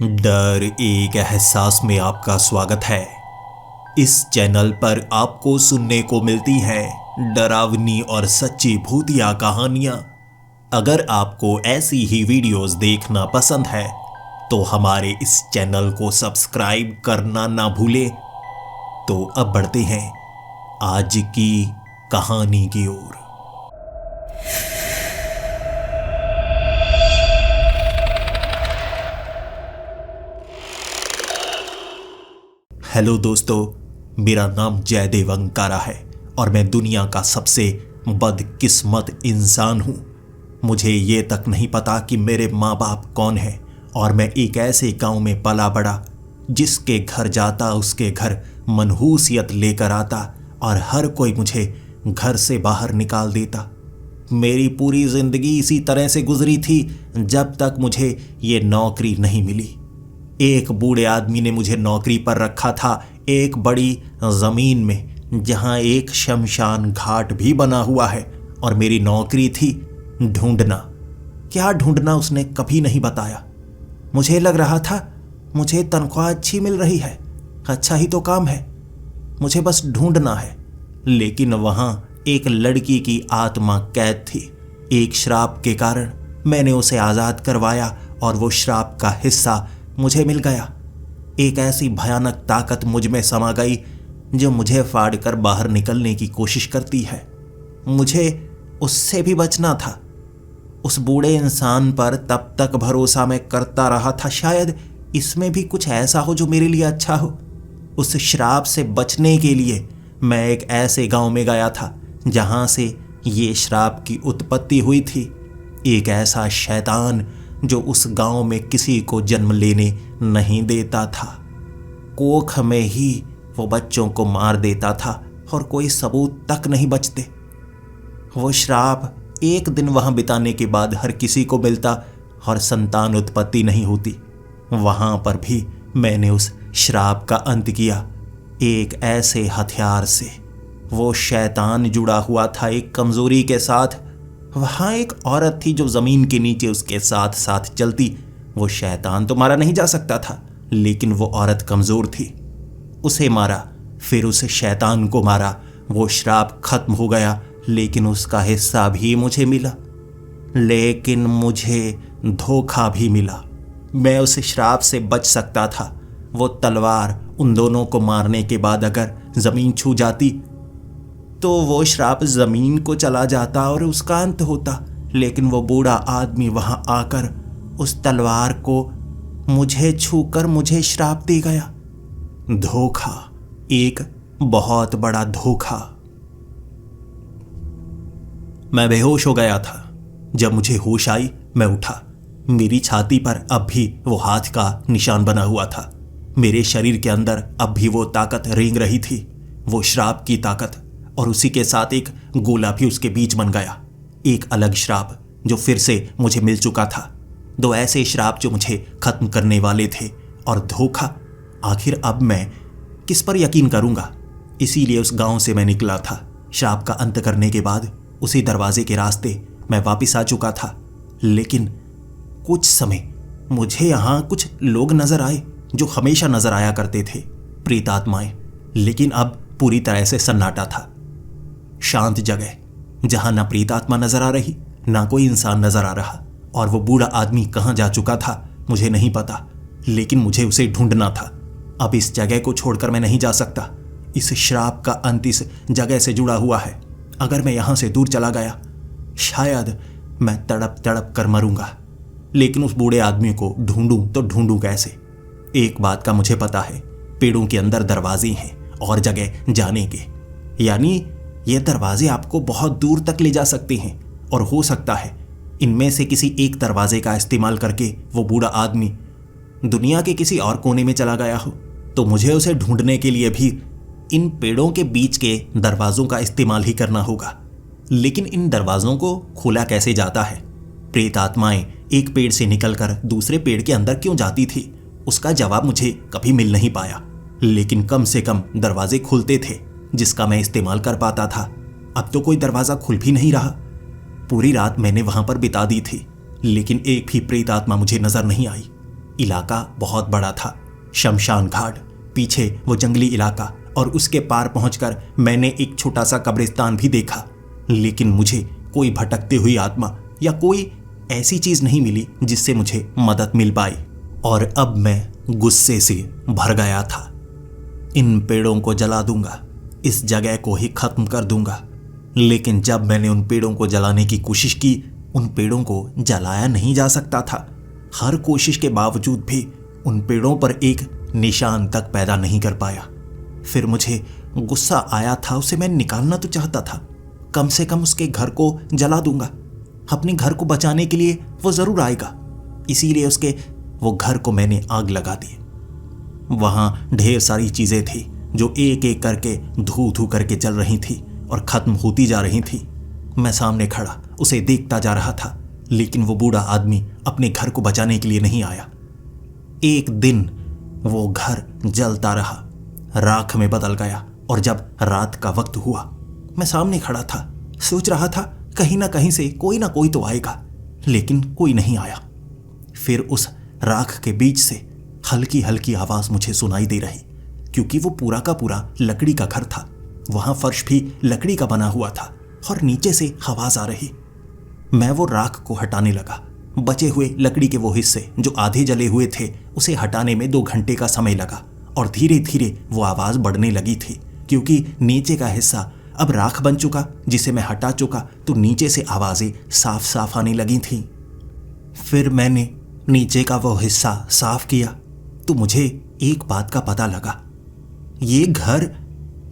डर एक एहसास में आपका स्वागत है। इस चैनल पर आपको सुनने को मिलती है डरावनी और सच्ची भूतिया कहानियां। अगर आपको ऐसी ही वीडियोस देखना पसंद है तो हमारे इस चैनल को सब्सक्राइब करना ना भूलें। तो अब बढ़ते हैं आज की कहानी की ओर। हेलो दोस्तों, मेरा नाम जयदेव अंकारा है और मैं दुनिया का सबसे बदकिस्मत इंसान हूँ। मुझे ये तक नहीं पता कि मेरे माँ बाप कौन हैं और मैं एक ऐसे गांव में पला बड़ा जिसके घर जाता उसके घर मनहूसियत लेकर आता और हर कोई मुझे घर से बाहर निकाल देता। मेरी पूरी ज़िंदगी इसी तरह से गुजरी थी जब तक मुझे ये नौकरी नहीं मिली। एक बूढ़े आदमी ने मुझे नौकरी पर रखा था एक बड़ी ज़मीन में जहाँ एक शमशान घाट भी बना हुआ है, और मेरी नौकरी थी ढूंढना। क्या ढूंढना उसने कभी नहीं बताया। मुझे लग रहा था मुझे तनख्वाह अच्छी मिल रही है, अच्छा ही तो काम है, मुझे बस ढूंढना है। लेकिन वहाँ एक लड़की की आत्मा कैद थी। एक श्राप के कारण मैंने उसे आज़ाद करवाया और वो श्राप का हिस्सा मुझे मिल गया। एक ऐसी भयानक ताकत मुझ में समा गई जो मुझे फाड़ कर बाहर निकलने की कोशिश करती है। मुझे उससे भी बचना था। उस बूढ़े इंसान पर तब तक भरोसा मैं करता रहा था, शायद इसमें भी कुछ ऐसा हो जो मेरे लिए अच्छा हो। उस श्राप से बचने के लिए मैं एक ऐसे गांव में गया था जहां से ये श्राप की उत्पत्ति हुई थी। एक ऐसा शैतान जो उस गांव में किसी को जन्म लेने नहीं देता था। कोख में ही वो बच्चों को मार देता था और कोई सबूत तक नहीं बचते। वो श्राप एक दिन वहां बिताने के बाद हर किसी को मिलता और संतान उत्पत्ति नहीं होती। वहां पर भी मैंने उस श्राप का अंत किया एक ऐसे हथियार से। वो शैतान जुड़ा हुआ था एक कमजोरी के साथ। वहाँ एक औरत थी जो ज़मीन के नीचे उसके साथ साथ चलती। वो शैतान तो मारा नहीं जा सकता था, लेकिन वो औरत कमज़ोर थी। उसे मारा, फिर उस शैतान को मारा। वो श्राप खत्म हो गया, लेकिन उसका हिस्सा भी मुझे मिला। लेकिन मुझे धोखा भी मिला। मैं उस श्राप से बच सकता था। वो तलवार उन दोनों को मारने के बाद अगर ज़मीन छू जाती तो वो श्राप ज़मीन को चला जाता और उसका अंत होता। लेकिन वो बूढ़ा आदमी वहां आकर उस तलवार को मुझे छूकर मुझे श्राप दे गया। धोखा, एक बहुत बड़ा धोखा। मैं बेहोश हो गया था। जब मुझे होश आई मैं उठा। मेरी छाती पर अब भी वो हाथ का निशान बना हुआ था। मेरे शरीर के अंदर अब भी वो ताकत रेंग रही थी, वो श्राप की ताकत। और उसी के साथ एक गोला भी उसके बीच बन गया। एक अलग श्राप जो फिर से मुझे मिल चुका था। दो ऐसे श्राप जो मुझे खत्म करने वाले थे, और धोखा। आखिर अब मैं किस पर यकीन करूंगा। इसीलिए उस गांव से मैं निकला था। श्राप का अंत करने के बाद उसी दरवाजे के रास्ते मैं वापस आ चुका था। लेकिन कुछ समय मुझे यहाँ कुछ लोग नजर आए जो हमेशा नजर आया करते थे, प्रेतात्माएं। लेकिन अब पूरी तरह से सन्नाटा था। शांत जगह जहां ना प्रेतात्मा नजर आ रही, ना कोई इंसान नजर आ रहा। और वो बूढ़ा आदमी कहां जा चुका था मुझे नहीं पता, लेकिन मुझे उसे ढूंढना था। अब इस जगह को छोड़कर मैं नहीं जा सकता। इस श्राप का अंत इस जगह से जुड़ा हुआ है। अगर मैं यहां से दूर चला गया, शायद मैं तड़प तड़प कर मरूंगा। लेकिन उस बूढ़े आदमी को ढूंढूं तो ढूंढूं कैसे? एक बात का मुझे पता है, पेड़ों के अंदर दरवाजे हैं और जगह जाने के। यानी ये दरवाजे आपको बहुत दूर तक ले जा सकते हैं, और हो सकता है इनमें से किसी एक दरवाजे का इस्तेमाल करके वो बूढ़ा आदमी दुनिया के किसी और कोने में चला गया हो। तो मुझे उसे ढूंढने के लिए भी इन पेड़ों के बीच के दरवाजों का इस्तेमाल ही करना होगा। लेकिन इन दरवाजों को खोला कैसे जाता है? प्रेत आत्माएं एक पेड़ से निकलकर दूसरे पेड़ के अंदर क्यों जाती थी? उसका जवाब मुझे कभी मिल नहीं पाया। लेकिन कम से कम दरवाजे खुलते थे जिसका मैं इस्तेमाल कर पाता था। अब तो कोई दरवाज़ा खुल भी नहीं रहा। पूरी रात मैंने वहां पर बिता दी थी, लेकिन एक भी प्रेत आत्मा मुझे नजर नहीं आई। इलाका बहुत बड़ा था, शमशान घाट, पीछे वो जंगली इलाका, और उसके पार पहुंचकर मैंने एक छोटा सा कब्रिस्तान भी देखा। लेकिन मुझे कोई भटकती हुई आत्मा या कोई ऐसी चीज नहीं मिली जिससे मुझे मदद मिल पाई। और अब मैं गुस्से से भर गया था। इन पेड़ों को जला दूंगा, इस जगह को ही खत्म कर दूंगा। लेकिन जब मैंने उन पेड़ों को जलाने की कोशिश की, उन पेड़ों को जलाया नहीं जा सकता था। हर कोशिश के बावजूद भी उन पेड़ों पर एक निशान तक पैदा नहीं कर पाया। फिर मुझे गुस्सा आया था, उसे मैं निकालना तो चाहता था। कम से कम उसके घर को जला दूंगा, अपने घर को बचाने के लिए वो जरूर आएगा। इसीलिए उसके वो घर को मैंने आग लगा दी। वहां ढेर सारी चीजें थी जो एक एक करके धू धू करके जल रही थी और खत्म होती जा रही थी। मैं सामने खड़ा उसे देखता जा रहा था, लेकिन वो बूढ़ा आदमी अपने घर को बचाने के लिए नहीं आया। एक दिन वो घर जलता रहा, राख में बदल गया, और जब रात का वक्त हुआ, मैं सामने खड़ा था, सोच रहा था कहीं ना कहीं से कोई ना कोई तो आएगा, लेकिन कोई नहीं आया। फिर उस राख के बीच से हल्की हल्की आवाज मुझे सुनाई दे रही, क्योंकि वो पूरा का पूरा लकड़ी का घर था। वहां फर्श भी लकड़ी का बना हुआ था और नीचे से आवाज आ रही। मैं वो राख को हटाने लगा। बचे हुए लकड़ी के वो हिस्से जो आधे जले हुए थे, उसे हटाने में 2 घंटे का समय लगा, और धीरे धीरे वो आवाज बढ़ने लगी थी, क्योंकि नीचे का हिस्सा अब राख बन चुका, जिसे मैं हटा चुका, तो नीचे से आवाजें साफ साफ आने लगी थीं। फिर मैंने नीचे का वो हिस्सा साफ किया तो मुझे एक बात का पता लगा। ये घर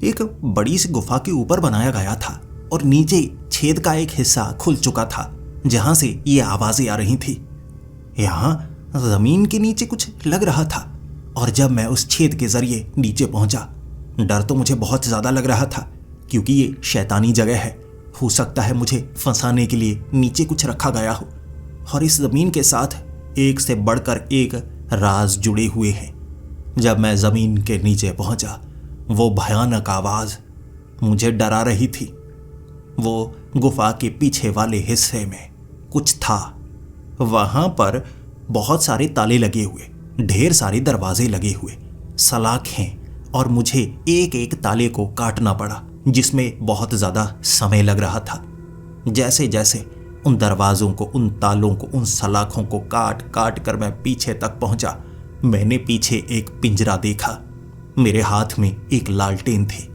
एक बड़ी सी गुफा के ऊपर बनाया गया था, और नीचे छेद का एक हिस्सा खुल चुका था जहां से ये आवाजें आ रही थी। यहां जमीन के नीचे कुछ लग रहा था, और जब मैं उस छेद के जरिए नीचे पहुंचा, डर तो मुझे बहुत ज्यादा लग रहा था, क्योंकि ये शैतानी जगह है। हो सकता है मुझे फंसाने के लिए नीचे कुछ रखा गया हो, और इस जमीन के साथ एक से बढ़कर एक राज जुड़े हुए हैं। जब मैं जमीन के नीचे पहुंचा, वो भयानक आवाज मुझे डरा रही थी। वो गुफा के पीछे वाले हिस्से में कुछ था। वहां पर बहुत सारे ताले लगे हुए, ढेर सारे दरवाजे लगे हुए, सलाखें, और मुझे एक एक ताले को काटना पड़ा, जिसमें बहुत ज्यादा समय लग रहा था। जैसे जैसे उन दरवाजों को, उन तालों को, उन सलाखों को काट काट कर मैं पीछे तक पहुंचा, मैंने पीछे एक पिंजरा देखा। मेरे हाथ में एक लालटेन थी।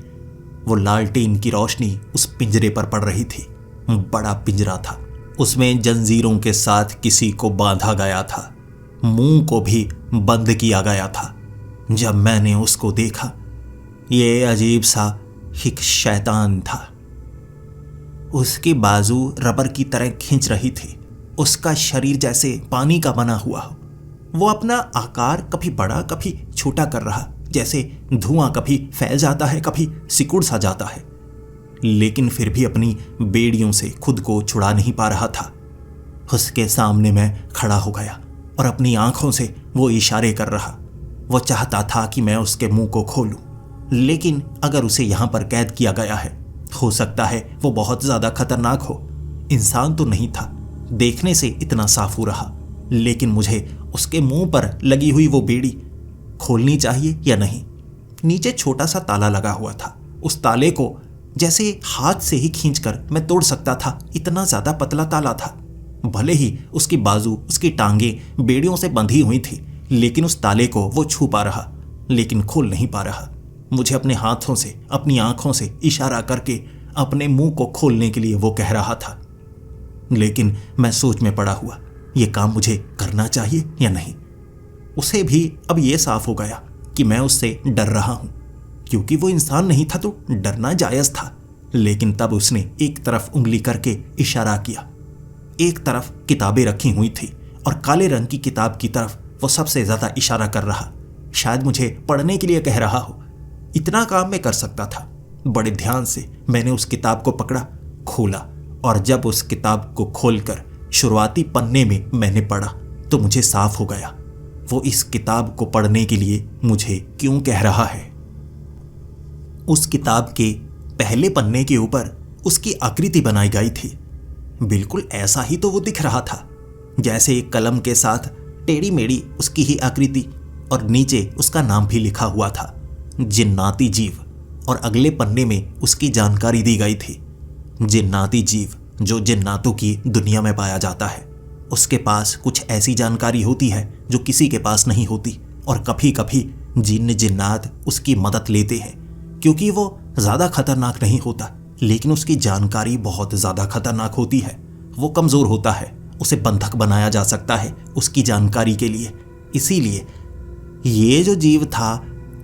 वो लालटेन की रोशनी उस पिंजरे पर पड़ रही थी। बड़ा पिंजरा था, उसमें जंजीरों के साथ किसी को बांधा गया था, मुंह को भी बंद किया गया था। जब मैंने उसको देखा, ये अजीब सा एक शैतान था। उसकी बाजू रबर की तरह खींच रही थी। उसका शरीर जैसे पानी का बना हुआ हो। वो अपना आकार कभी बड़ा कभी छोटा कर रहा, जैसे धुआं कभी फैल जाता है, कभी सिकुड़ सा जाता है, लेकिन फिर भी अपनी बेड़ियों से खुद को छुड़ा नहीं पा रहा था। उसके सामने मैं खड़ा हो गया और अपनी आंखों से वो इशारे कर रहा। वो चाहता था कि मैं उसके मुंह को खोलूं, लेकिन अगर उसे यहां पर कैद किया गया है, हो सकता है वो बहुत ज्यादा खतरनाक हो। इंसान तो नहीं था, देखने से इतना साफ हो रहा, लेकिन मुझे उसके मुंह पर लगी हुई वो बेड़ी खोलनी चाहिए या नहीं। नीचे छोटा सा ताला लगा हुआ था। उस ताले को जैसे हाथ से ही खींचकर मैं तोड़ सकता था, इतना ज्यादा पतला ताला था। भले ही उसकी बाजू, उसकी टांगें बेड़ियों से बंधी हुई थी, लेकिन उस ताले को वो छू पा रहा, लेकिन खोल नहीं पा रहा। मुझे अपने हाथों से, अपनी आंखों से इशारा करके अपने मुंह को खोलने के लिए वो कह रहा था, लेकिन मैं सोच में पड़ा हुआ, ये काम मुझे करना चाहिए या नहीं। उसे भी अब ये साफ हो गया कि मैं उससे डर रहा हूं, क्योंकि वो इंसान नहीं था तो डरना जायज था। लेकिन तब उसने एक तरफ उंगली करके इशारा किया। एक तरफ किताबें रखी हुई थी और काले रंग की किताब की तरफ वो सबसे ज्यादा इशारा कर रहा, शायद मुझे पढ़ने के लिए कह रहा हो। इतना काम मैं कर सकता था। बड़े ध्यान से मैंने उस किताब को पकड़ा, खोला, और जब उस किताब को खोलकर शुरुआती पन्ने में मैंने पढ़ा तो मुझे साफ हो गया वो इस किताब को पढ़ने के लिए मुझे क्यों कह रहा है। उस किताब के पहले पन्ने के ऊपर उसकी आकृति बनाई गई थी। बिल्कुल ऐसा ही तो वो दिख रहा था, जैसे एक कलम के साथ टेढ़ी मेढ़ी उसकी ही आकृति और नीचे उसका नाम भी लिखा हुआ था, जिन्नाती जीव। और अगले पन्ने में उसकी जानकारी दी गई थी। जिन्नाती जीव जो जिन्नातों की दुनिया में पाया जाता है, उसके पास कुछ ऐसी जानकारी होती है जो किसी के पास नहीं होती। और कभी कभी जिन्न जिन्नात उसकी मदद लेते हैं, क्योंकि वो ज़्यादा खतरनाक नहीं होता, लेकिन उसकी जानकारी बहुत ज़्यादा खतरनाक होती है। वो कमज़ोर होता है, उसे बंधक बनाया जा सकता है उसकी जानकारी के लिए। इसीलिए ये जो जीव था,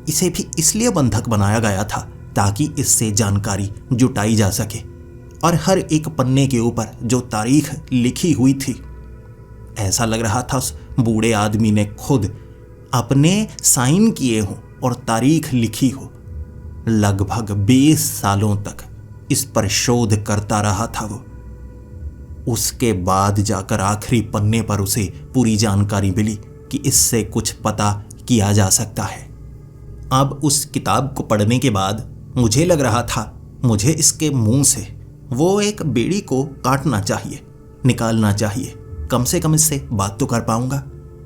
इसे भी इसलिए बंधक बनाया गया था ताकि इससे जानकारी जुटाई जा सके। और हर एक पन्ने के ऊपर जो तारीख लिखी हुई थी, ऐसा लग रहा था उस बूढ़े आदमी ने खुद अपने साइन किए हों और तारीख लिखी हो। लगभग 20 सालों तक इस पर शोध करता रहा था वो। उसके बाद जाकर आखिरी पन्ने पर उसे पूरी जानकारी मिली कि इससे कुछ पता किया जा सकता है। अब उस किताब को पढ़ने के बाद मुझे लग रहा था मुझे इसके मुंह से वो एक बेड़ी को काटना चाहिए, निकालना चाहिए। कम से कम इससे बात तो कर पाऊंगा,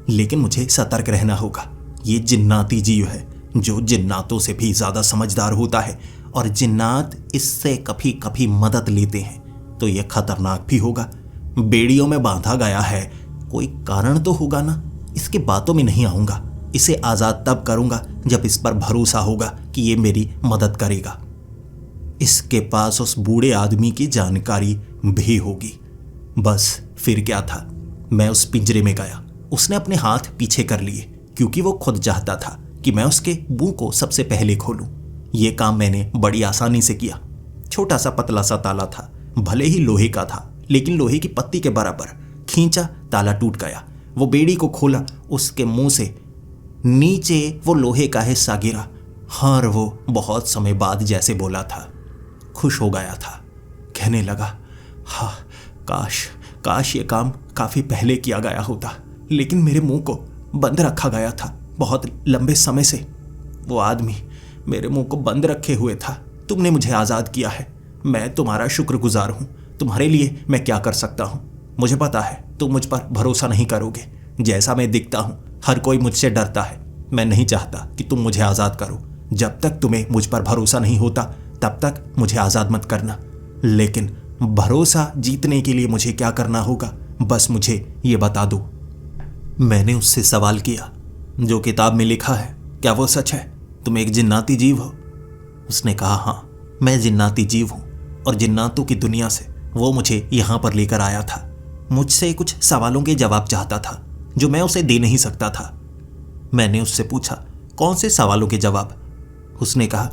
लेकिन मुझे सतर्क रहना होगा। ये जिन्नाती जीव है जो जिन्नातों से भी ज़्यादा समझदार होता है, और जिन्नात इससे कभी कभी मदद लेते हैं, तो ये खतरनाक भी होगा। बेड़ियों में बांधा गया है, कोई कारण तो होगा ना। इसकी बातों में नहीं आऊँगा। इसे आज़ाद तब करूँगा जब इस पर भरोसा होगा कि ये मेरी मदद करेगा। इसके पास उस बूढ़े आदमी की जानकारी भी होगी। बस फिर क्या था, मैं उस पिंजरे में गया। उसने अपने हाथ पीछे कर लिए, क्योंकि वो खुद चाहता था कि मैं उसके मुंह को सबसे पहले खोलूं। ये काम मैंने बड़ी आसानी से किया। छोटा सा पतला सा ताला था, भले ही लोहे का था, लेकिन लोहे की पत्ती के बराबर। खींचा, ताला टूट गया। वो बेड़ी को खोला, उसके मुंह से नीचे वो लोहे का हिस्सा गिरा। और वो बहुत समय बाद जैसे बोला था, खुश हो गया था। कहने लगा, हाँ, काश ये काम काफ़ी पहले किया गया होता, लेकिन मेरे मुंह को बंद रखा गया था बहुत लंबे समय से। वो आदमी मेरे मुंह को बंद रखे हुए था। तुमने मुझे आज़ाद किया है। मैं तुम्हारा शुक्रगुजार हूँ। तुम्हारे लिए मैं क्या कर सकता हूँ। मुझे पता है तुम मुझ पर भरोसा नहीं करोगे। जैसा मैं दिखता हूँ, हर कोई मुझसे डरता है। मैं नहीं चाहता कि तुम मुझे आज़ाद करो। जब तक तुम्हें मुझ पर भरोसा नहीं होता, तब तक मुझे आज़ाद मत करना। लेकिन भरोसा जीतने के लिए मुझे क्या करना होगा, बस मुझे ये बता दो। मैंने उससे सवाल किया, जो किताब में लिखा है, क्या वो सच है? तुम एक जिन्नाती जीव हो? उसने कहा, हाँ, मैं जिन्नाती जीव हूँ, और जिन्नातों की दुनिया से वो मुझे यहाँ पर लेकर आया था। मुझसे कुछ सवालों के जवाब चाहता था जो मैं उसे दे नहीं सकता था। मैंने उससे पूछा, कौन से सवालों के जवाब? उसने कहा,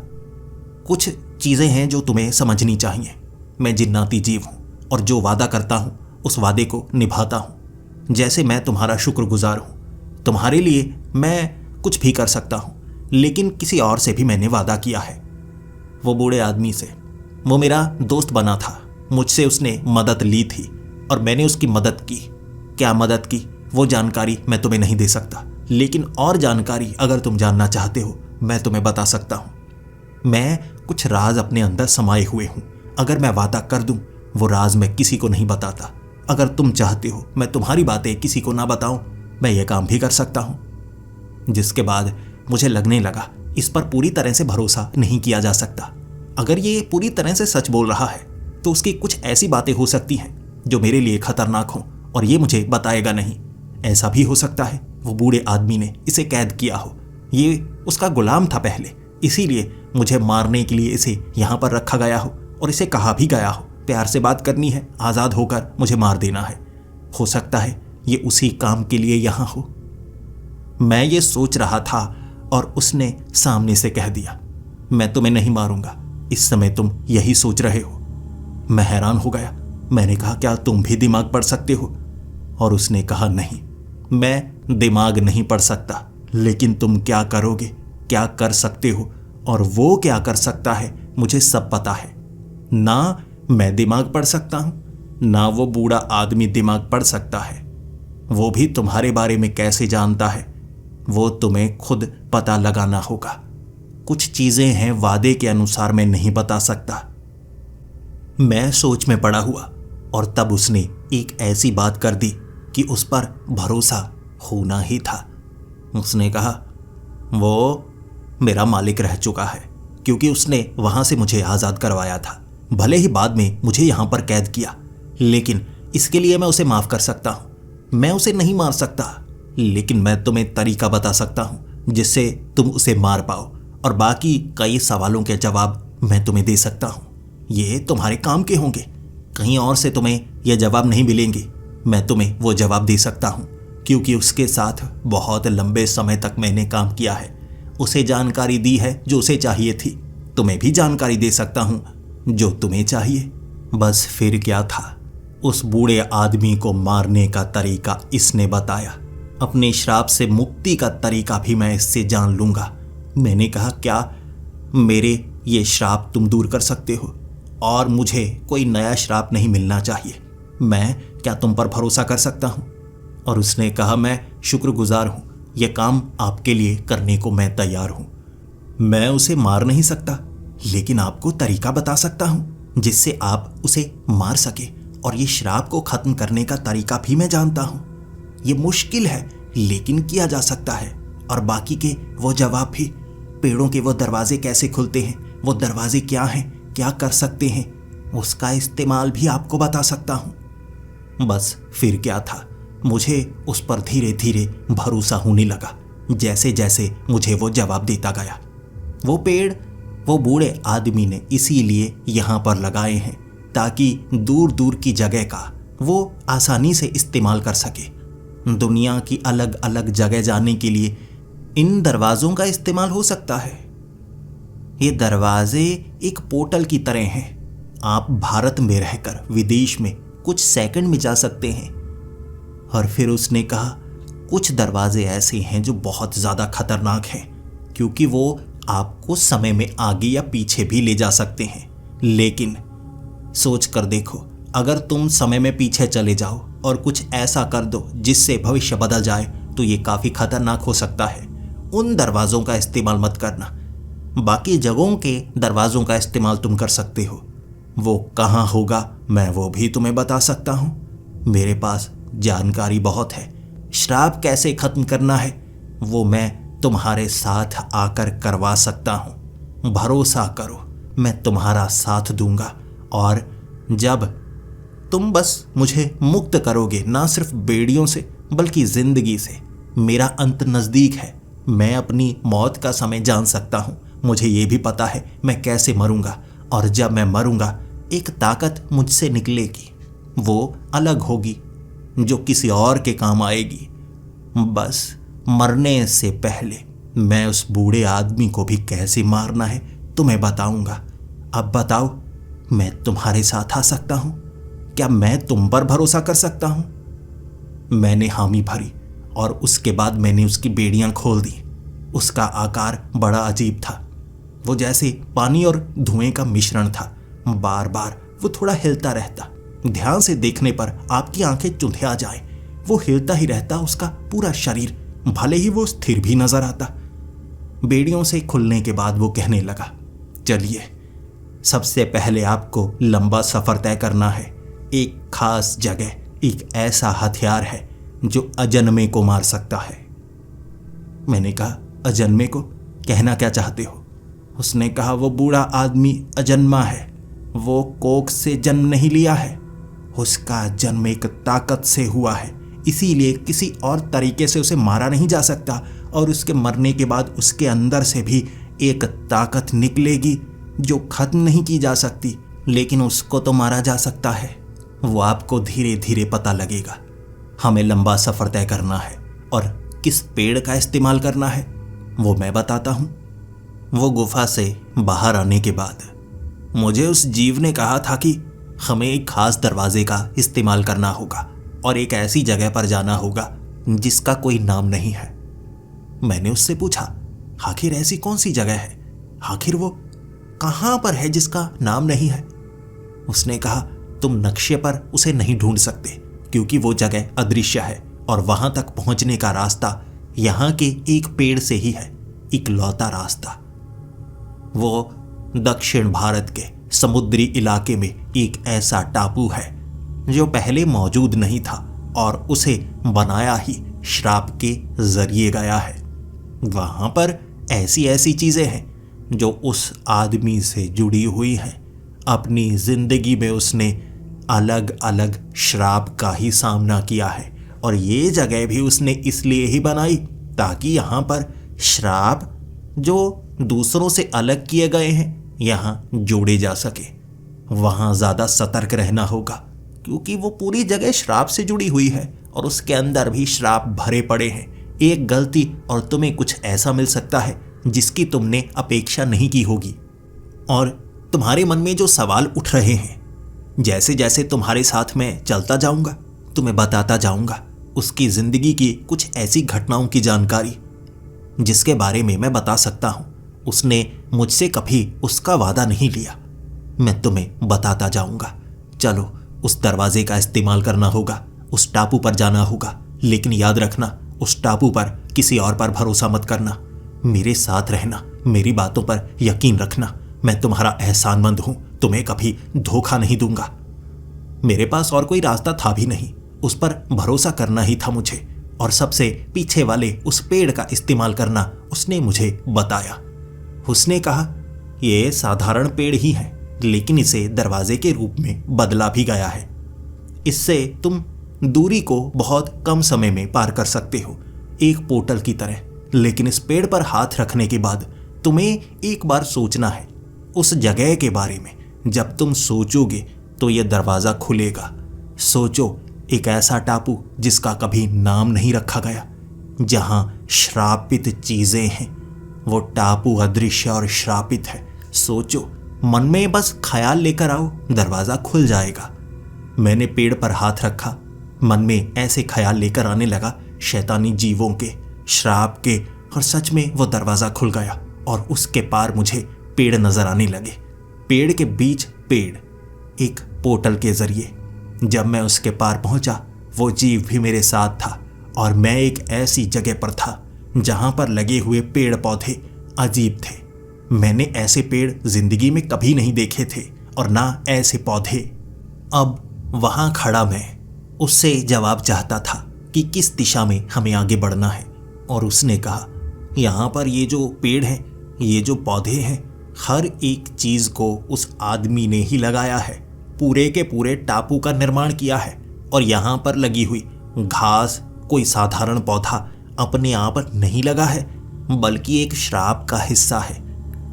कुछ चीज़ें हैं जो तुम्हें समझनी चाहिए। मैं जिन्नाती जीव हूँ, और जो वादा करता हूँ उस वादे को निभाता हूँ। जैसे मैं तुम्हारा शुक्रगुजार हूँ, तुम्हारे लिए मैं कुछ भी कर सकता हूँ, लेकिन किसी और से भी मैंने वादा किया है। वो बूढ़े आदमी से। वो मेरा दोस्त बना था। मुझसे उसने मदद ली थी और मैंने उसकी मदद की। क्या मदद की वो जानकारी मैं तुम्हें नहीं दे सकता, लेकिन और जानकारी अगर तुम जानना चाहते हो मैं तुम्हें बता सकता हूँ। मैं कुछ राज अपने अंदर समाये हुए हूँ। अगर मैं वादा कर दूँ, वो राज मैं किसी को नहीं बताता। अगर तुम चाहते हो मैं तुम्हारी बातें किसी को ना बताऊं, मैं ये काम भी कर सकता हूं। जिसके बाद मुझे लगने लगा इस पर पूरी तरह से भरोसा नहीं किया जा सकता। अगर ये पूरी तरह से सच बोल रहा है तो उसकी कुछ ऐसी बातें हो सकती हैं जो मेरे लिए खतरनाक हों और ये मुझे बताएगा नहीं। ऐसा भी हो सकता है वो बूढ़े आदमी ने इसे कैद किया हो, ये उसका गुलाम था पहले, इसीलिए मुझे मारने के लिए इसे यहाँ पर रखा गया हो और इसे कहा भी गया हो, प्यार से बात करनी है, आज़ाद होकर मुझे मार देना है। हो सकता है ये उसी काम के लिए यहाँ हो। मैं ये सोच रहा था और उसने सामने से कह दिया, मैं तुम्हें नहीं मारूंगा, इस समय तुम यही सोच रहे हो। मैं हैरान हो गया। मैंने कहा, क्या तुम भी दिमाग पढ़ सकते हो? और उसने कहा, नहीं, मैं दिमाग नहीं पढ़ सकता, लेकिन तुम क्या करोगे, क्या कर सकते हो और वो क्या कर सकता है मुझे सब पता है। ना मैं दिमाग पढ़ सकता हूं, ना वो बूढ़ा आदमी दिमाग पढ़ सकता है। वो भी तुम्हारे बारे में कैसे जानता है, वो तुम्हें खुद पता लगाना होगा। कुछ चीजें हैं वादे के अनुसार मैं नहीं बता सकता। मैं सोच में पड़ा हुआ और तब उसने एक ऐसी बात कर दी कि उस पर भरोसा होना ही था। उसने कहा, वो मेरा मालिक रह चुका है, क्योंकि उसने वहां से मुझे आज़ाद करवाया था। भले ही बाद में मुझे यहां पर कैद किया, लेकिन इसके लिए मैं उसे माफ़ कर सकता हूं। मैं उसे नहीं मार सकता, लेकिन मैं तुम्हें तरीका बता सकता हूं जिससे तुम उसे मार पाओ, और बाकी कई सवालों के जवाब मैं तुम्हें दे सकता हूं। ये तुम्हारे काम के होंगे, कहीं और से तुम्हें यह जवाब नहीं मिलेंगे। मैं तुम्हें वो जवाब दे सकता हूं, क्योंकि उसके साथ बहुत लंबे समय तक मैंने काम किया है। उसे जानकारी दी है जो उसे चाहिए थी। तुम्हें भी जानकारी दे सकता हूं जो तुम्हें चाहिए। बस फिर क्या था, उस बूढ़े आदमी को मारने का तरीका इसने बताया। अपने श्राप से मुक्ति का तरीका भी मैं इससे जान लूंगा। मैंने कहा, क्या मेरे ये श्राप तुम दूर कर सकते हो? और मुझे कोई नया श्राप नहीं मिलना चाहिए। मैं क्या तुम पर भरोसा कर सकता हूं? और उसने कहा, मैं शुक्रगुजार हूं, यह काम आपके लिए करने को मैं तैयार हूं। मैं उसे मार नहीं सकता, लेकिन आपको तरीका बता सकता हूं जिससे आप उसे मार सके, और ये श्राप को खत्म करने का तरीका भी मैं जानता हूं। ये मुश्किल है, लेकिन किया जा सकता है। और बाकी के वो जवाब भी, पेड़ों के वो दरवाजे कैसे खुलते हैं, वो दरवाजे क्या हैं, क्या कर सकते हैं, उसका इस्तेमाल भी आपको बता सकता हूं। बस फिर क्या था, मुझे उस पर धीरे धीरे भरोसा होने लगा जैसे जैसे मुझे वो जवाब देता गया। वो पेड़ वो बूढ़े आदमी ने इसीलिए यहाँ पर लगाए हैं ताकि दूर दूर की जगह का वो आसानी से इस्तेमाल कर सके। दुनिया की अलग अलग जगह जाने के लिए इन दरवाज़ों का इस्तेमाल हो सकता है। ये दरवाजे एक पोर्टल की तरह हैं। आप भारत में रहकर विदेश में कुछ सेकंड में जा सकते हैं। और फिर उसने कहा, कुछ दरवाजे ऐसे हैं जो बहुत ज़्यादा खतरनाक हैं, क्योंकि वो आपको समय में आगे या पीछे भी ले जा सकते हैं। लेकिन सोच कर देखो, अगर तुम समय में पीछे चले जाओ और कुछ ऐसा कर दो जिससे भविष्य बदल जाए, तो ये काफ़ी खतरनाक हो सकता है। उन दरवाज़ों का इस्तेमाल मत करना। बाकी जगहों के दरवाज़ों का इस्तेमाल तुम कर सकते हो। वो कहाँ होगा मैं वो भी तुम्हें बता सकता हूँ। मेरे पास जानकारी बहुत है। श्राप कैसे खत्म करना है वो मैं तुम्हारे साथ आकर करवा सकता हूँ। भरोसा करो, मैं तुम्हारा साथ दूंगा। और जब तुम बस मुझे मुक्त करोगे, ना सिर्फ बेड़ियों से बल्कि जिंदगी से, मेरा अंत नज़दीक है। मैं अपनी मौत का समय जान सकता हूँ। मुझे ये भी पता है मैं कैसे मरूंगा, और जब मैं मरूंगा एक ताकत मुझसे निकलेगी, वो अलग होगी, जो किसी और के काम आएगी। बस मरने से पहले मैं उस बूढ़े आदमी को भी कैसे मारना है तुम्हें बताऊंगा। अब बताओ, मैं तुम्हारे साथ आ सकता हूं? क्या मैं तुम पर भरोसा कर सकता हूं? मैंने हामी भरी और उसके बाद मैंने उसकी बेड़ियां खोल दी। उसका आकार बड़ा अजीब था। वो जैसे पानी और धुएं का मिश्रण था। बार बार वो थोड़ा हिलता रहता। ध्यान से देखने पर आपकी आंखें चुंधिया जाए। वो हिलता ही रहता, उसका पूरा शरीर, भले ही वो स्थिर भी नजर आता। बेड़ियों से खुलने के बाद वो कहने लगा, चलिए, सबसे पहले आपको लंबा सफर तय करना है। एक खास जगह, एक ऐसा हथियार है जो अजन्मे को मार सकता है। मैंने कहा, अजन्मे को? कहना क्या चाहते हो? उसने कहा, वो बूढ़ा आदमी अजन्मा है। वो कोख से जन्म नहीं लिया है। उसका जन्म एक ताकत से हुआ है, इसीलिए किसी और तरीके से उसे मारा नहीं जा सकता। और उसके मरने के बाद उसके अंदर से भी एक ताकत निकलेगी जो खत्म नहीं की जा सकती, लेकिन उसको तो मारा जा सकता है। वो आपको धीरे धीरे पता लगेगा। हमें लंबा सफ़र तय करना है और किस पेड़ का इस्तेमाल करना है वो मैं बताता हूँ। वो गुफा से बाहर आने के बाद मुझे उस जीव ने कहा था कि हमें एक खास दरवाजे का इस्तेमाल करना होगा और एक ऐसी जगह पर जाना होगा जिसका कोई नाम नहीं है। मैंने उससे पूछा, आखिर ऐसी कौन सी जगह है? आखिर वो कहाँ पर है जिसका नाम नहीं है? उसने कहा, तुम नक्शे पर उसे नहीं ढूंढ सकते क्योंकि वो जगह अदृश्य है और वहां तक पहुंचने का रास्ता यहाँ के एक पेड़ से ही है, इकलौता रास्ता। वो दक्षिण भारत के समुद्री इलाके में एक ऐसा टापू है जो पहले मौजूद नहीं था और उसे बनाया ही श्राप के जरिए गया है। वहां पर ऐसी ऐसी चीजें हैं जो उस आदमी से जुड़ी हुई हैं। अपनी जिंदगी में उसने अलग अलग श्राप का ही सामना किया है और ये जगह भी उसने इसलिए ही बनाई ताकि यहाँ पर श्राप जो दूसरों से अलग किए गए हैं यहाँ जोड़े जा सके। वहाँ ज़्यादा सतर्क रहना होगा क्योंकि वो पूरी जगह श्राप से जुड़ी हुई है और उसके अंदर भी श्राप भरे पड़े हैं। एक गलती और तुम्हें कुछ ऐसा मिल सकता है जिसकी तुमने अपेक्षा नहीं की होगी। और तुम्हारे मन में जो सवाल उठ रहे हैं, जैसे जैसे तुम्हारे साथ मैं चलता जाऊंगा तुम्हें बताता जाऊंगा उसकी ज़िंदगी की कुछ ऐसी घटनाओं की जानकारी जिसके बारे में मैं बता सकता हूँ। उसने मुझसे कभी उसका वादा नहीं लिया। मैं तुम्हें बताता जाऊंगा। चलो, उस दरवाजे का इस्तेमाल करना होगा, उस टापू पर जाना होगा, लेकिन याद रखना उस टापू पर किसी और पर भरोसा मत करना। मेरे साथ रहना, मेरी बातों पर यकीन रखना। मैं तुम्हारा एहसानमंद हूं, तुम्हें कभी धोखा नहीं दूंगा। मेरे पास और कोई रास्ता था भी नहीं, उस पर भरोसा करना ही था मुझे। और सबसे पीछे वाले उस पेड़ का इस्तेमाल करना उसने मुझे बताया। उसने कहा यह साधारण पेड़ ही है, लेकिन इसे दरवाजे के रूप में बदला भी गया है। इससे तुम दूरी को बहुत कम समय में पार कर सकते हो, एक पोर्टल की तरह। लेकिन इस पेड़ पर हाथ रखने के बाद तुम्हें एक बार सोचना है उस जगह के बारे में। जब तुम सोचोगे तो यह दरवाज़ा खुलेगा। सोचो, एक ऐसा टापू जिसका कभी नाम नहीं रखा गया, जहां श्रापित चीजें हैं। वो टापू अदृश्य और श्रापित है। सोचो, मन में बस ख्याल लेकर आओ, दरवाज़ा खुल जाएगा। मैंने पेड़ पर हाथ रखा, मन में ऐसे ख्याल लेकर आने लगा शैतानी जीवों के, श्राप के, और सच में वो दरवाज़ा खुल गया और उसके पार मुझे पेड़ नजर आने लगे। पेड़ के बीच पेड़, एक पोर्टल के जरिए। जब मैं उसके पार पहुंचा, वो जीव भी मेरे साथ था और मैं एक ऐसी जगह पर था जहां पर लगे हुए पेड़ पौधे अजीब थे। मैंने ऐसे पेड़ जिंदगी में कभी नहीं देखे थे और ना ऐसे पौधे। अब वहां खड़ा मैं उससे जवाब चाहता था कि किस दिशा में हमें आगे बढ़ना है। और उसने कहा, यहाँ पर ये जो पेड़ हैं, ये जो पौधे हैं, हर एक चीज़ को उस आदमी ने ही लगाया है। पूरे के पूरे टापू का निर्माण किया है। और यहाँ पर लगी हुई घास कोई साधारण पौधा अपने आप नहीं लगा है, बल्कि एक श्राप का हिस्सा है।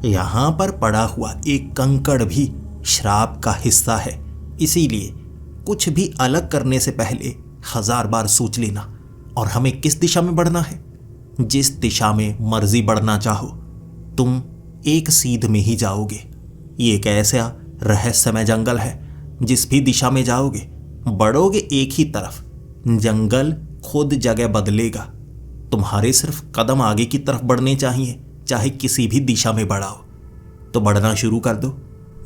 यहाँ पर पड़ा हुआ एक कंकड़ भी श्राप का हिस्सा है। इसीलिए कुछ भी अलग करने से पहले 1000 बार सोच लेना। और हमें किस दिशा में बढ़ना है? जिस दिशा में मर्जी बढ़ना चाहो, तुम एक सीध में ही जाओगे। ये एक ऐसा रहस्यमय जंगल है, जिस भी दिशा में जाओगे, बढ़ोगे एक ही तरफ, जंगल खुद जगह बदलेगा। तुम्हारे सिर्फ कदम आगे की तरफ बढ़ने चाहिए, चाहे किसी भी दिशा में बढ़ाओ। तो बढ़ना शुरू कर दो।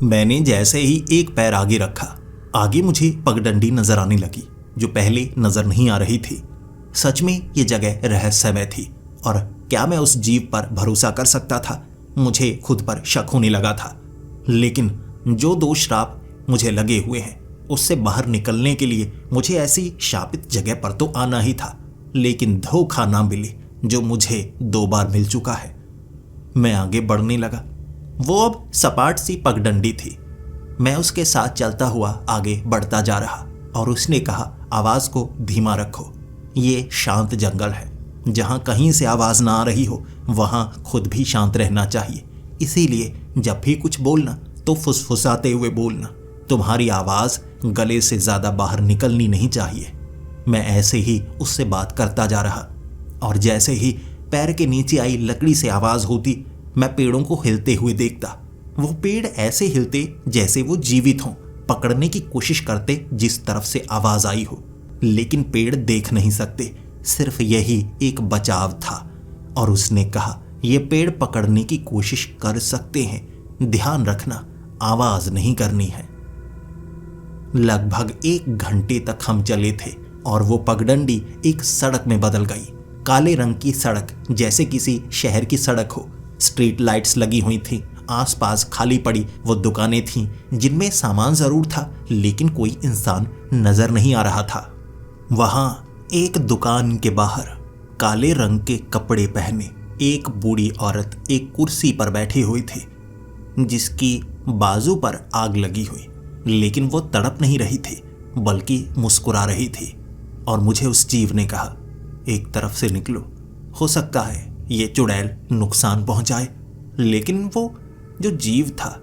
मैंने जैसे ही एक पैर आगे रखा, आगे मुझे पगडंडी नजर आने लगी, जो पहले नजर नहीं आ रही थी। सच में ये जगह रहस्यमय थी। और क्या मैं उस जीव पर भरोसा कर सकता था? मुझे खुद पर शक होने लगा था। लेकिन जो 2 श्राप मुझे लगे हुए हैं, उससे बाहर निकलने के लिए मुझे ऐसी शापित जगह पर तो आना ही था। लेकिन धोखा ना मिले जो मुझे 2 बार मिल चुका है। मैं आगे बढ़ने लगा। वो अब सपाट सी पगडंडी थी। मैं उसके साथ चलता हुआ आगे बढ़ता जा रहा और उसने कहा, आवाज़ को धीमा रखो। ये शांत जंगल है, जहाँ कहीं से आवाज़ ना आ रही हो वहाँ खुद भी शांत रहना चाहिए। इसीलिए जब भी कुछ बोलना तो फुसफुसाते हुए बोलना। तुम्हारी आवाज़ गले से ज़्यादा बाहर निकलनी नहीं चाहिए। मैं ऐसे ही उससे बात करता जा रहा और जैसे ही पैर के नीचे आई लकड़ी से आवाज़ होती, मैं पेड़ों को हिलते हुए देखता। वो पेड़ ऐसे हिलते जैसे वो जीवित हों, पकड़ने की कोशिश करते जिस तरफ से आवाज़ आई हो। लेकिन पेड़ देख नहीं सकते, सिर्फ यही एक बचाव था। और उसने कहा, ये पेड़ पकड़ने की कोशिश कर सकते हैं, ध्यान रखना, आवाज़ नहीं करनी है। लगभग 1 घंटे तक हम चले थे और वो पगडंडी एक सड़क में बदल गई। काले रंग की सड़क, जैसे किसी शहर की सड़क हो। स्ट्रीट लाइट्स लगी हुई थी। आसपास खाली पड़ी वो दुकानें थीं जिनमें सामान ज़रूर था, लेकिन कोई इंसान नज़र नहीं आ रहा था। वहाँ एक दुकान के बाहर काले रंग के कपड़े पहने एक बूढ़ी औरत एक कुर्सी पर बैठी हुई थी, जिसकी बाजू पर आग लगी हुई, लेकिन वो तड़प नहीं रही थी बल्कि मुस्कुरा रही थी। और मुझे उस जीव ने कहा, एक तरफ से निकलो, हो सकता है ये चुड़ैल नुकसान पहुंचाए। लेकिन वो जो जीव था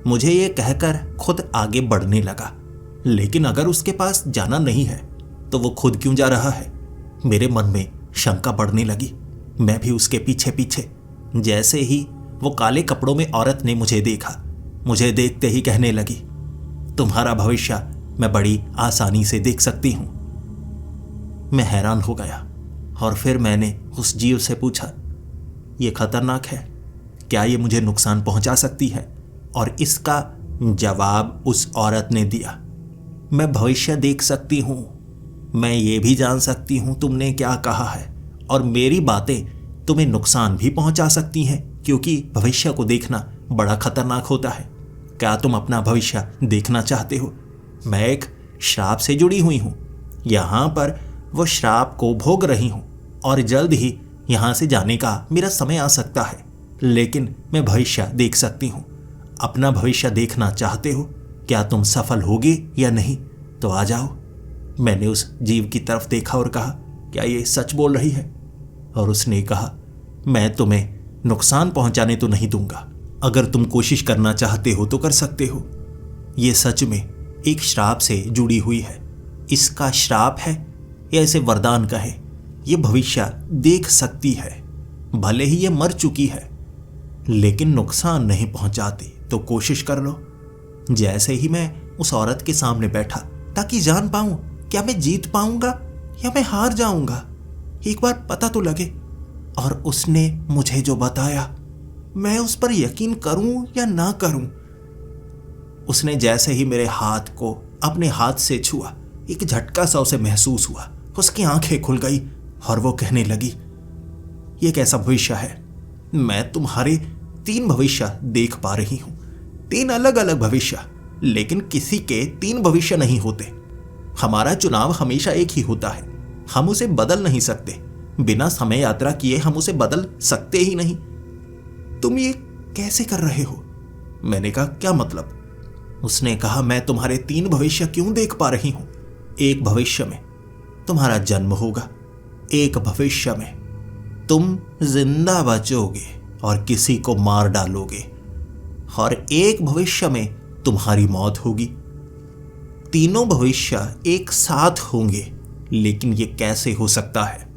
मुझे ये कहकर खुद आगे बढ़ने लगा, लेकिन अगर उसके पास जाना नहीं है तो वो खुद क्यों जा रहा है। मेरे मन में शंका बढ़ने लगी। मैं भी उसके पीछे पीछे। जैसे ही वो काले कपड़ों में औरत ने मुझे देखा, मुझे देखते ही कहने लगी, तुम्हारा भविष्य मैं बड़ी आसानी से देख सकती हूं। मैं हैरान हो गया और फिर मैंने उस जीव से पूछा, ये खतरनाक है, क्या ये मुझे नुकसान पहुंचा सकती है? और इसका जवाब उस औरत ने दिया, मैं भविष्य देख सकती हूं, मैं ये भी जान सकती हूं तुमने क्या कहा है, और मेरी बातें तुम्हें नुकसान भी पहुंचा सकती हैं, क्योंकि भविष्य को देखना बड़ा खतरनाक होता है। क्या तुम अपना भविष्य देखना चाहते हो? मैं एक श्राप से जुड़ी हुई हूं, यहां पर वो श्राप को भोग रही हूं और जल्द ही यहां से जाने का मेरा समय आ सकता है, लेकिन मैं भविष्य देख सकती हूं। अपना भविष्य देखना चाहते हो? क्या तुम सफल होगे या नहीं? तो आ जाओ। मैंने उस जीव की तरफ देखा और कहा, क्या ये सच बोल रही है? और उसने कहा, मैं तुम्हें नुकसान पहुंचाने तो नहीं दूंगा, अगर तुम कोशिश करना चाहते हो तो कर सकते हो। ये सच में एक श्राप से जुड़ी हुई है। इसका श्राप है या इसे वरदान कहे, ये भविष्य देख सकती है। भले ही ये मर चुकी है, लेकिन नुकसान नहीं पहुंचाती, तो कोशिश कर लो। जैसे ही मैं उस औरत के सामने बैठा ताकि जान पाऊं क्या मैं जीत पाऊंगा या मैं हार जाऊंगा, एक बार पता तो लगे। और उसने मुझे जो बताया, मैं उस पर यकीन करूं या ना करूं। उसने जैसे ही मेरे हाथ को अपने हाथ से छुआ, एक झटका सा उसे महसूस हुआ। उसकी आंखें खुल गई और वो कहने लगी, ये कैसा भविष्य है? मैं तुम्हारे 3 भविष्य देख पा रही हूं, 3 अलग अलग भविष्य, लेकिन किसी के 3 भविष्य नहीं होते। हमारा चुनाव हमेशा एक ही होता है, हम उसे बदल नहीं सकते। बिना समय यात्रा किए हम उसे बदल सकते ही नहीं। तुम ये कैसे कर रहे हो? मैंने कहा, क्या मतलब? उसने कहा, मैं तुम्हारे 3 भविष्य क्यों देख पा रही हूं। एक भविष्य में तुम्हारा जन्म होगा, एक भविष्य में तुम जिंदा बचोगे और किसी को मार डालोगे, और एक भविष्य में तुम्हारी मौत होगी। तीनों भविष्य एक साथ होंगे, लेकिन ये कैसे हो सकता है?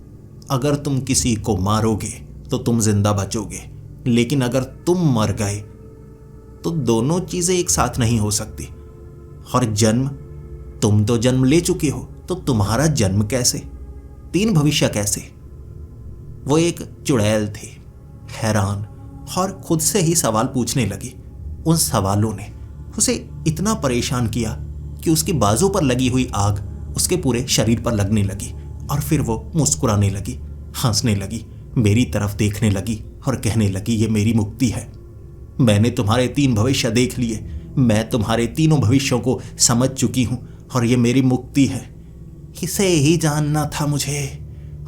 अगर तुम किसी को मारोगे तो तुम जिंदा बचोगे, लेकिन अगर तुम मर गए तो दोनों चीजें एक साथ नहीं हो सकती। और जन्म, तुम तो जन्म ले चुके हो, तो तुम्हारा जन्म कैसे? 3 भविष्य कैसे? वो एक चुड़ैल थी, हैरान, और खुद से ही सवाल पूछने लगी। उन सवालों ने उसे इतना परेशान किया कि उसकी बाजू पर लगी हुई आग उसके पूरे शरीर पर लगने लगी, और फिर वो मुस्कुराने लगी, हंसने लगी, मेरी तरफ देखने लगी और कहने लगी, ये मेरी मुक्ति है। मैंने तुम्हारे 3 भविष्य देख लिए, मैं तुम्हारे तीनों भविष्यों को समझ चुकी हूं, और ये मेरी मुक्ति है। इसे ही जानना था मुझे।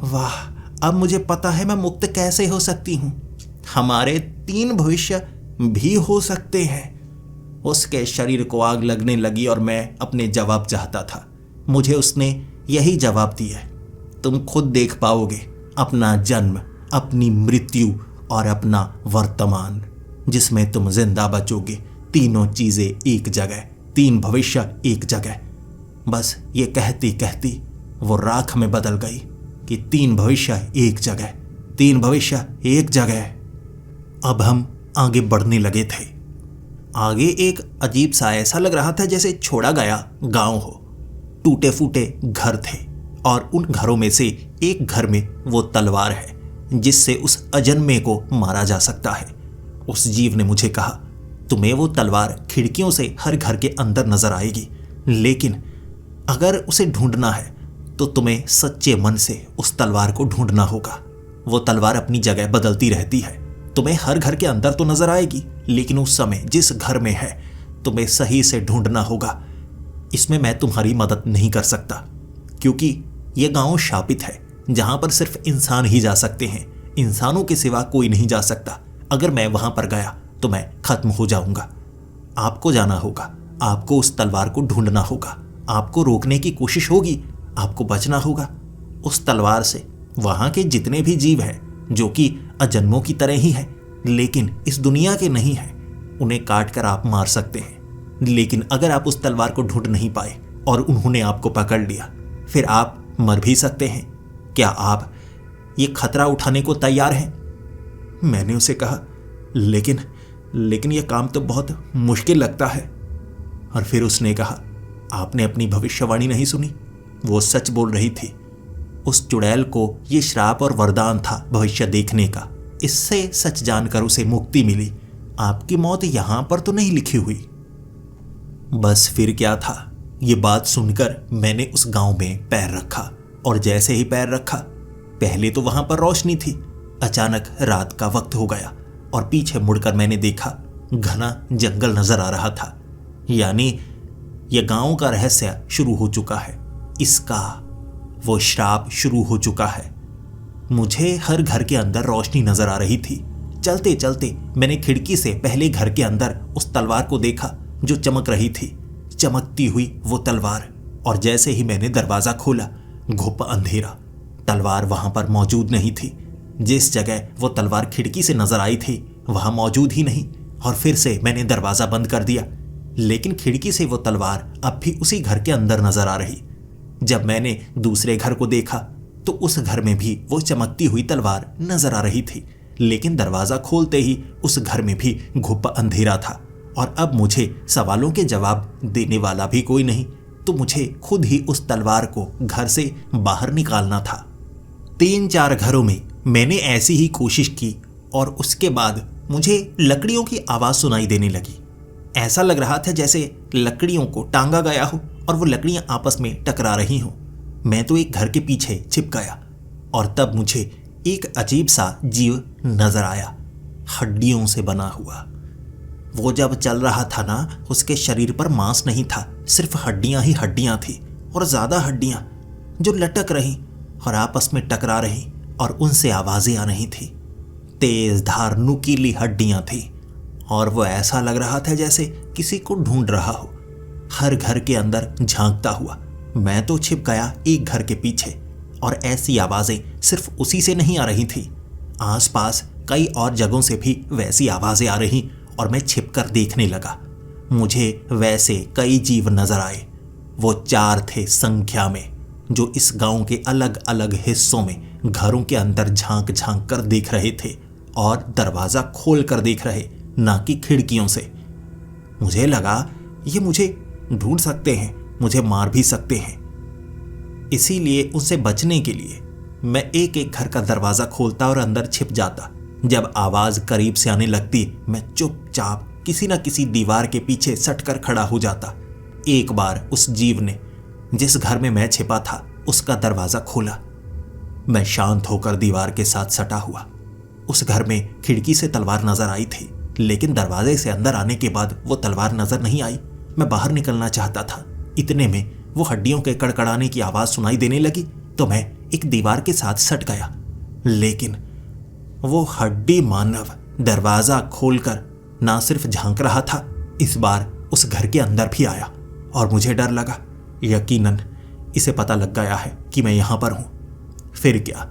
वाह, अब मुझे पता है मैं मुक्त कैसे हो सकती हूं। हमारे 3 भविष्य भी हो सकते हैं। उसके शरीर को आग लगने लगी और मैं अपने जवाब चाहता था। मुझे उसने यही जवाब दिया, तुम खुद देख पाओगे अपना जन्म, अपनी मृत्यु और अपना वर्तमान, जिसमें तुम जिंदा बचोगे। तीनों चीजें एक जगह, 3 भविष्य एक जगह। बस ये कहती कहती वो राख में बदल गई कि 3 भविष्य एक जगह, 3 भविष्य एक जगह। अब हम आगे बढ़ने लगे थे। आगे एक अजीब सा ऐसा लग रहा था जैसे छोड़ा गया गांव हो। टूटे फूटे घर थे, और उन घरों में से एक घर में वो तलवार है जिससे उस अजन्मे को मारा जा सकता है। उस जीव ने मुझे कहा, तुम्हें वो तलवार खिड़कियों से हर घर के अंदर नजर आएगी, लेकिन अगर उसे ढूंढना है तो तुम्हें सच्चे मन से उस तलवार को ढूंढना होगा। वो तलवार अपनी जगह बदलती रहती है, तुम्हें हर घर के अंदर तो नजर आएगी, लेकिन उस समय जिस घर में है तुम्हें सही से ढूंढना होगा। इसमें मैं तुम्हारी मदद नहीं कर सकता, क्योंकि यह गांव शापित है। जहां पर सिर्फ इंसान ही जा सकते हैं, इंसानों के सिवा कोई नहीं जा सकता। अगर मैं वहां पर गया तो मैं खत्म हो जाऊंगा। आपको जाना होगा, आपको उस तलवार को ढूंढना होगा, आपको रोकने की कोशिश होगी, आपको बचना होगा उस तलवार से। वहां के जितने भी जीव हैं जो कि अजन्मों की तरह ही हैं, लेकिन इस दुनिया के नहीं हैं, उन्हें काट कर आप मार सकते हैं। लेकिन अगर आप उस तलवार को ढूंढ नहीं पाए और उन्होंने आपको पकड़ लिया, फिर आप मर भी सकते हैं। क्या आप ये खतरा उठाने को तैयार हैं? मैंने उसे कहा, लेकिन यह काम तो बहुत मुश्किल लगता है। और फिर उसने कहा, आपने अपनी भविष्यवाणी नहीं सुनी? वो सच बोल रही थी। उस चुड़ैल को ये श्राप और वरदान था भविष्य देखने का। इससे सच जानकर उसे मुक्ति मिली। आपकी मौत यहां पर तो नहीं लिखी हुई। बस फिर क्या था, ये बात सुनकर मैंने उस गांव में पैर रखा। और जैसे ही पैर रखा, पहले तो वहां पर रोशनी थी, अचानक रात का वक्त हो गया और पीछे मुड़कर मैंने देखा घना जंगल नजर आ रहा था। यानी यह गांव का रहस्य शुरू हो चुका है, इसका वो श्राप शुरू हो चुका है। मुझे हर घर के अंदर रोशनी नजर आ रही थी। चलते चलते मैंने खिड़की से पहले घर के अंदर उस तलवार को देखा जो चमक रही थी, चमकती हुई वो तलवार। और जैसे ही मैंने दरवाजा खोला, घुप अंधेरा, तलवार वहां पर मौजूद नहीं थी। जिस जगह वो तलवार खिड़की से नजर आई थी वहां मौजूद ही नहीं। और फिर से मैंने दरवाजा बंद कर दिया, लेकिन खिड़की से वो तलवार अब भी उसी घर के अंदर नजर आ रही। जब मैंने दूसरे घर को देखा तो उस घर में भी वो चमकती हुई तलवार नजर आ रही थी, लेकिन दरवाजा खोलते ही उस घर में भी घुप अंधेरा था। और अब मुझे सवालों के जवाब देने वाला भी कोई नहीं, तो मुझे खुद ही उस तलवार को घर से बाहर निकालना था। 3-4 घरों में मैंने ऐसी ही कोशिश की और उसके बाद मुझे लकड़ियों की आवाज सुनाई देने लगी। ऐसा लग रहा था जैसे लकड़ियों को टांगा गया हो और वो लकड़ियां आपस में टकरा रही हों। मैं तो एक घर के पीछे छिप गया और तब मुझे एक अजीब सा जीव नजर आया, हड्डियों से बना हुआ। वो जब चल रहा था ना, उसके शरीर पर मांस नहीं था, सिर्फ हड्डियां ही हड्डियां थी, और ज्यादा हड्डियां जो लटक रही और आपस में टकरा रही और उनसे आवाजें आ रही थी। तेज धार नुकीली हड्डियां थी और वो ऐसा लग रहा था जैसे किसी को ढूंढ रहा हो, हर घर के अंदर झांकता हुआ। मैं तो छिप गया एक घर के पीछे और ऐसी आवाजें सिर्फ उसी से नहीं आ रही थी, आसपास कई और जगहों से भी वैसी आवाजें आ रही और मैं छिपकर देखने लगा। मुझे वैसे कई जीव नजर आए। वो 4 थे संख्या में, जो इस गांव के अलग अलग हिस्सों में घरों के अंदर झांक झांक कर देख रहे थे और दरवाजा खोल कर देख रहे, ना कि खिड़कियों से। मुझे लगा ये मुझे ढूंढ सकते हैं, मुझे मार भी सकते हैं। इसीलिए उनसे बचने के लिए मैं एक एक घर का दरवाजा खोलता और अंदर छिप जाता। जब आवाज करीब से आने लगती, मैं चुपचाप किसी न किसी दीवार के पीछे सटकर खड़ा हो जाता। एक बार उस जीव ने जिस घर में मैं छिपा था उसका दरवाजा खोला। मैं शांत होकर दीवार के साथ सटा हुआ। उस घर में खिड़की से तलवार नजर आई थी, लेकिन दरवाजे से अंदर आने के बाद वो तलवार नजर नहीं आई। मैं बाहर निकलना चाहता था, इतने में वो हड्डियों के कड़कड़ाने की आवाज सुनाई देने लगी, तो मैं एक दीवार के साथ सट गया। लेकिन वो हड्डी मानव दरवाजा खोलकर ना सिर्फ झांक रहा था, इस बार उस घर के अंदर भी आया और मुझे डर लगा। यकीनन इसे पता लग गया है कि मैं यहां पर हूं। फिर क्या,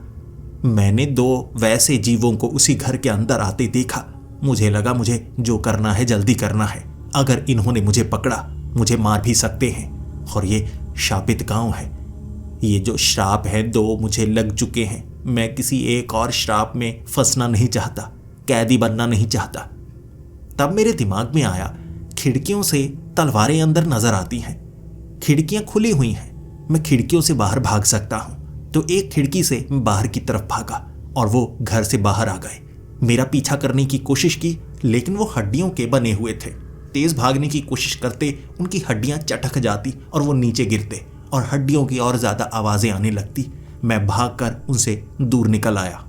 मैंने 2 वैसे जीवों को उसी घर के अंदर आते देखा। मुझे लगा मुझे जो करना है जल्दी करना है। अगर इन्होंने मुझे पकड़ा, मुझे मार भी सकते हैं। और ये शापित गांव है, ये जो श्राप है 2 मुझे लग चुके हैं। मैं किसी एक और श्राप में फंसना नहीं चाहता, कैदी बनना नहीं चाहता। तब मेरे दिमाग में आया, खिड़कियों से तलवारें अंदर नजर आती हैं, खिड़कियां खुली हुई हैं, मैं खिड़कियों से बाहर भाग सकता हूं। तो एक खिड़की से बाहर की तरफ भागा और वो घर से बाहर आ गए। मेरा पीछा करने की कोशिश की, लेकिन वो हड्डियों के बने हुए थे। तेज भागने की कोशिश करते उनकी हड्डियां चटक जाती और वो नीचे गिरते और हड्डियों की और ज्यादा आवाजें आने लगती। मैं भागकर उनसे दूर निकल आया।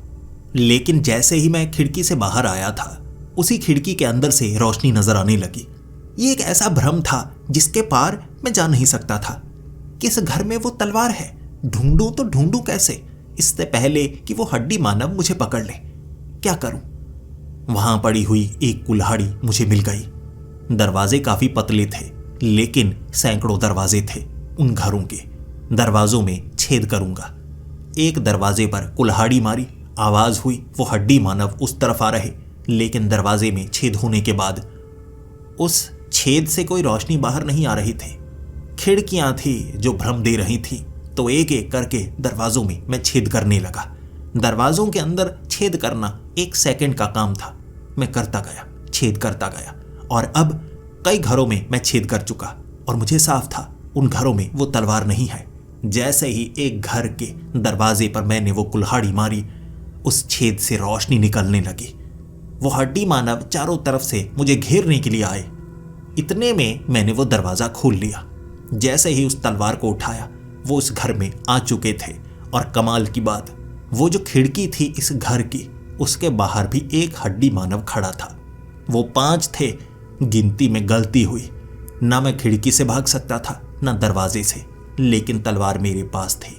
लेकिन जैसे ही मैं खिड़की से बाहर आया था, उसी खिड़की के अंदर से रोशनी नजर आने लगी। ये एक ऐसा भ्रम था जिसके पार मैं जा नहीं सकता था। किस घर में वो तलवार है? ढूंढूं तो ढूंढूं कैसे? इससे पहले कि वो हड्डी मानव मुझे पकड़ ले। क्या करूं? वहां पड़ी हुई एक कुल्हाड़ी मुझे मिल गई। दरवाजे काफी पतले थे, लेकिन सैकड़ों दरवाजे थे। उन घरों के दरवाजों में छेद करूंगा। एक दरवाजे पर कुल्हाड़ी मारी, आवाज हुई, वो हड्डी मानव उस तरफ आ रहे, लेकिन दरवाजे में छेद होने के बाद उस छेद से कोई रोशनी बाहर नहीं आ रही थी। खिड़कियां थी जो भ्रम दे रही थी। तो एक एक करके दरवाजों में मैं छेद करने लगा। दरवाजों के अंदर छेद करना 1 सेकंड का काम था। मैं करता गया, छेद करता गया, और अब कई घरों में मैं छेद कर चुका और मुझे साफ था उन घरों में वो तलवार नहीं है। जैसे ही एक घर के दरवाजे पर मैंने वो कुल्हाड़ी मारी, उस छेद से रोशनी निकलने लगी। वो हड्डी मानव चारों तरफ से मुझे घेरने के लिए आए। इतने में मैंने वो दरवाजा खोल लिया। जैसे ही उस तलवार को उठाया, वो उस घर में आ चुके थे। और कमाल की बात, वो जो खिड़की थी इस घर की, उसके बाहर भी एक हड्डी मानव खड़ा था। वो 5 थे। गिनती में गलती हुई। ना मैं खिड़की से भाग सकता था, ना दरवाजे से, लेकिन तलवार मेरे पास थी।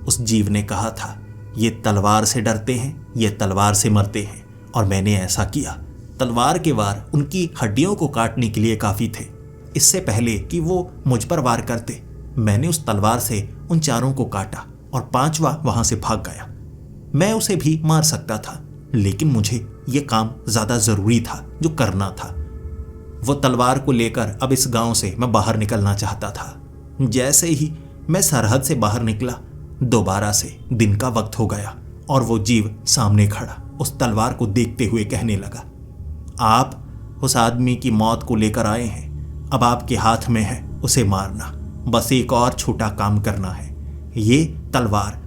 उस जीव ने कहा था, ये तलवार से डरते हैं, ये तलवार से मरते हैं, और मैंने ऐसा किया। तलवार के वार उनकी हड्डियों को काटने के लिए काफी थे। इससे पहले कि वो मुझ पर वार करते, मैंने उस तलवार से उन चारों को काटा और 5वां वहां से भाग गया। मैं उसे भी मार सकता था, लेकिन मुझे ये काम ज्यादा जरूरी था जो करना था। वो तलवार को लेकर अब इस गांव से मैं बाहर निकलना चाहता था। जैसे ही मैं सरहद से बाहर निकला, दोबारा से दिन का वक्त हो गया और वो जीव सामने खड़ा उस तलवार को देखते हुए कहने लगा, आप उस आदमी की मौत को लेकर आए हैं। अब आपके हाथ में है उसे मारना। बस एक और छोटा काम करना है। ये तलवार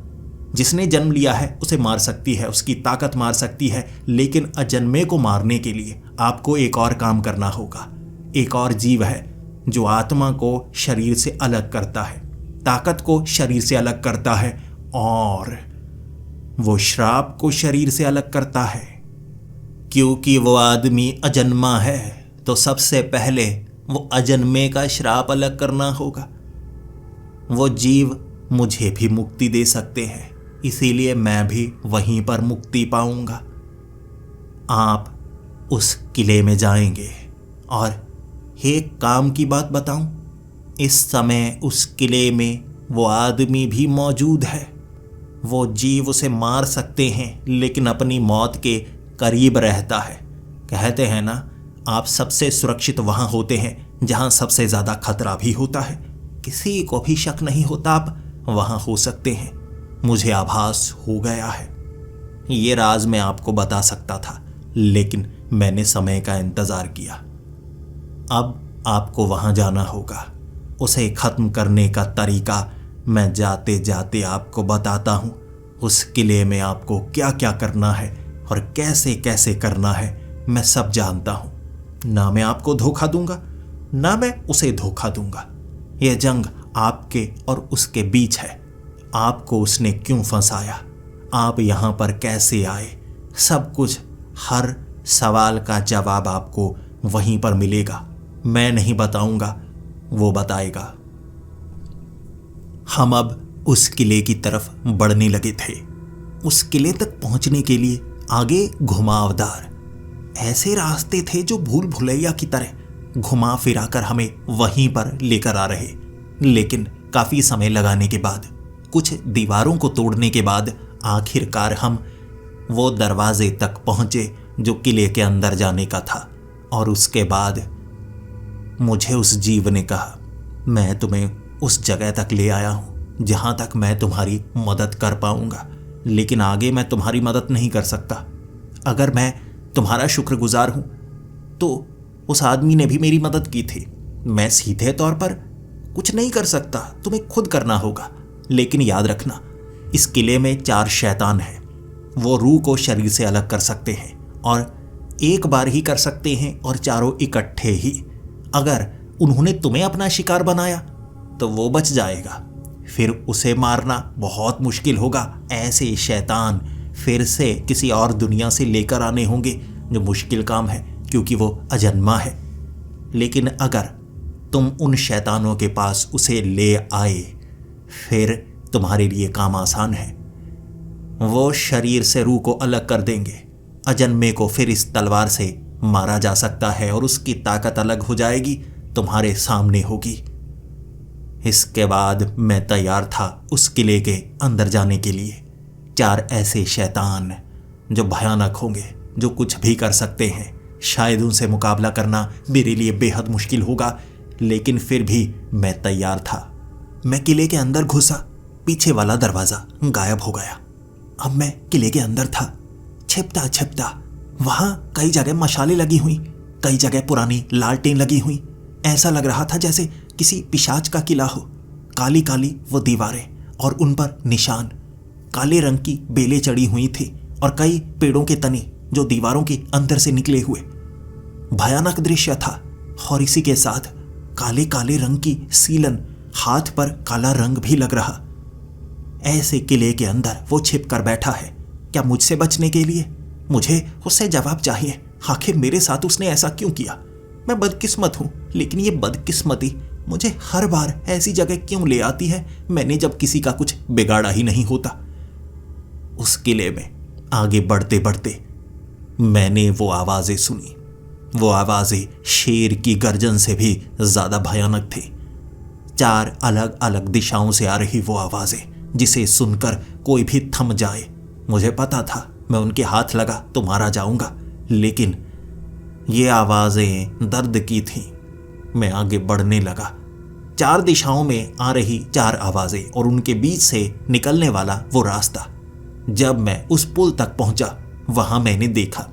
जिसने जन्म लिया है उसे मार सकती है, उसकी ताकत मार सकती है, लेकिन अजन्मे को मारने के लिए आपको एक और काम करना होगा। एक और जीव है जो आत्मा को शरीर से अलग करता है, ताकत को शरीर से अलग करता है, और वो श्राप को शरीर से अलग करता है। क्योंकि वो आदमी अजन्मा है, तो सबसे पहले वो अजन्मे का श्राप अलग करना होगा। वो जीव मुझे भी मुक्ति दे सकते हैं, इसीलिए मैं भी वहीं पर मुक्ति पाऊंगा। आप उस किले में जाएंगे, और एक काम की बात बताऊं, इस समय उस किले में वो आदमी भी मौजूद है। वो जीव उसे मार सकते हैं, लेकिन अपनी मौत के करीब रहता है। कहते हैं ना, आप सबसे सुरक्षित वहां होते हैं जहां सबसे ज्यादा खतरा भी होता है। किसी को भी शक नहीं होता आप वहां हो सकते हैं। मुझे आभास हो गया है। ये राज मैं आपको बता सकता था, लेकिन मैंने समय का इंतजार किया। अब आपको वहां जाना होगा। उसे खत्म करने का तरीका मैं जाते जाते आपको बताता हूं। उस किले में आपको क्या क्या करना है और कैसे कैसे करना है, मैं सब जानता हूं। ना मैं आपको धोखा दूंगा, ना मैं उसे धोखा दूंगा। यह जंग आपके और उसके बीच है। आपको उसने क्यों फंसाया, आप यहां पर कैसे आए, सब कुछ, हर सवाल का जवाब आपको वहीं पर मिलेगा। मैं नहीं बताऊंगा, वो बताएगा। हम अब उस किले की तरफ बढ़ने लगे थे। उस किले तक पहुंचने के लिए आगे घुमावदार ऐसे रास्ते थे जो भूल भुलैया की तरह घुमा फिरा कर हमें वहीं पर लेकर आ रहे। लेकिन काफी समय लगाने के बाद, कुछ दीवारों को तोड़ने के बाद, आखिरकार हम वो दरवाजे तक पहुंचे जो किले के अंदर जाने का था। और उसके बाद मुझे उस जीव ने कहा, मैं तुम्हें उस जगह तक ले आया हूं जहां तक मैं तुम्हारी मदद कर पाऊंगा, लेकिन आगे मैं तुम्हारी मदद नहीं कर सकता। अगर मैं तुम्हारा शुक्रगुजार हूं तो उस आदमी ने भी मेरी मदद की थी। मैं सीधे तौर पर कुछ नहीं कर सकता, तुम्हें खुद करना होगा। लेकिन याद रखना, इस किले में 4 शैतान हैं। वो रूह को शरीर से अलग कर सकते हैं, और एक बार ही कर सकते हैं, और चारों इकट्ठे ही। अगर उन्होंने तुम्हें अपना शिकार बनाया तो वो बच जाएगा, फिर उसे मारना बहुत मुश्किल होगा। ऐसे शैतान फिर से किसी और दुनिया से लेकर आने होंगे, जो मुश्किल काम है क्योंकि वो अजन्मा है। लेकिन अगर तुम उन शैतानों के पास उसे ले आए, फिर तुम्हारे लिए काम आसान है। वो शरीर से रूह को अलग कर देंगे। अजन्मे को फिर इस तलवार से मारा जा सकता है और उसकी ताकत अलग हो जाएगी, तुम्हारे सामने होगी। इसके बाद मैं तैयार था उस किले के अंदर जाने के लिए। 4 ऐसे शैतान जो भयानक होंगे, जो कुछ भी कर सकते हैं। शायद उनसे मुकाबला करना मेरे लिए बेहद मुश्किल होगा, लेकिन फिर भी मैं तैयार था। मैं किले के अंदर घुसा, पीछे वाला दरवाजा गायब हो गया। अब मैं किले के अंदर था, छिपता छिपता। वहां कई जगह मशालें लगी हुई, कई जगह पुरानी लालटेन लगी हुई। ऐसा लग रहा था जैसे किसी पिशाच का किला हो। काली काली वो दीवारें और उन पर निशान। काले रंग की बेलें चढ़ी हुई थी और कई पेड़ों के तने जो दीवारों के अंदर से निकले हुए। भयानक दृश्य था। और इसी के साथ काले काले रंग की सीलन, हाथ पर काला रंग भी लग रहा। ऐसे किले के अंदर वो छिप कर बैठा है, क्या मुझसे बचने के लिए? मुझे उससे जवाब चाहिए। आखिर मेरे साथ उसने ऐसा क्यों किया? मैं बदकिस्मत हूं, लेकिन ये बदकिस्मती मुझे हर बार ऐसी जगह क्यों ले आती है, मैंने जब किसी का कुछ बिगाड़ा ही नहीं होता। उस किले में आगे बढ़ते बढ़ते मैंने वो आवाजें सुनी। वो आवाजें शेर की गर्जन से भी ज्यादा भयानक थी। 4 अलग अलग दिशाओं से आ रही वो आवाजें, जिसे सुनकर कोई भी थम जाए। मुझे पता था मैं उनके हाथ लगा तो मारा जाऊंगा, लेकिन ये आवाजें दर्द की थीं। मैं आगे बढ़ने लगा। 4 दिशाओं में आ रही 4 आवाजें और उनके बीच से निकलने वाला वो रास्ता। जब मैं उस पुल तक पहुंचा, वहां मैंने देखा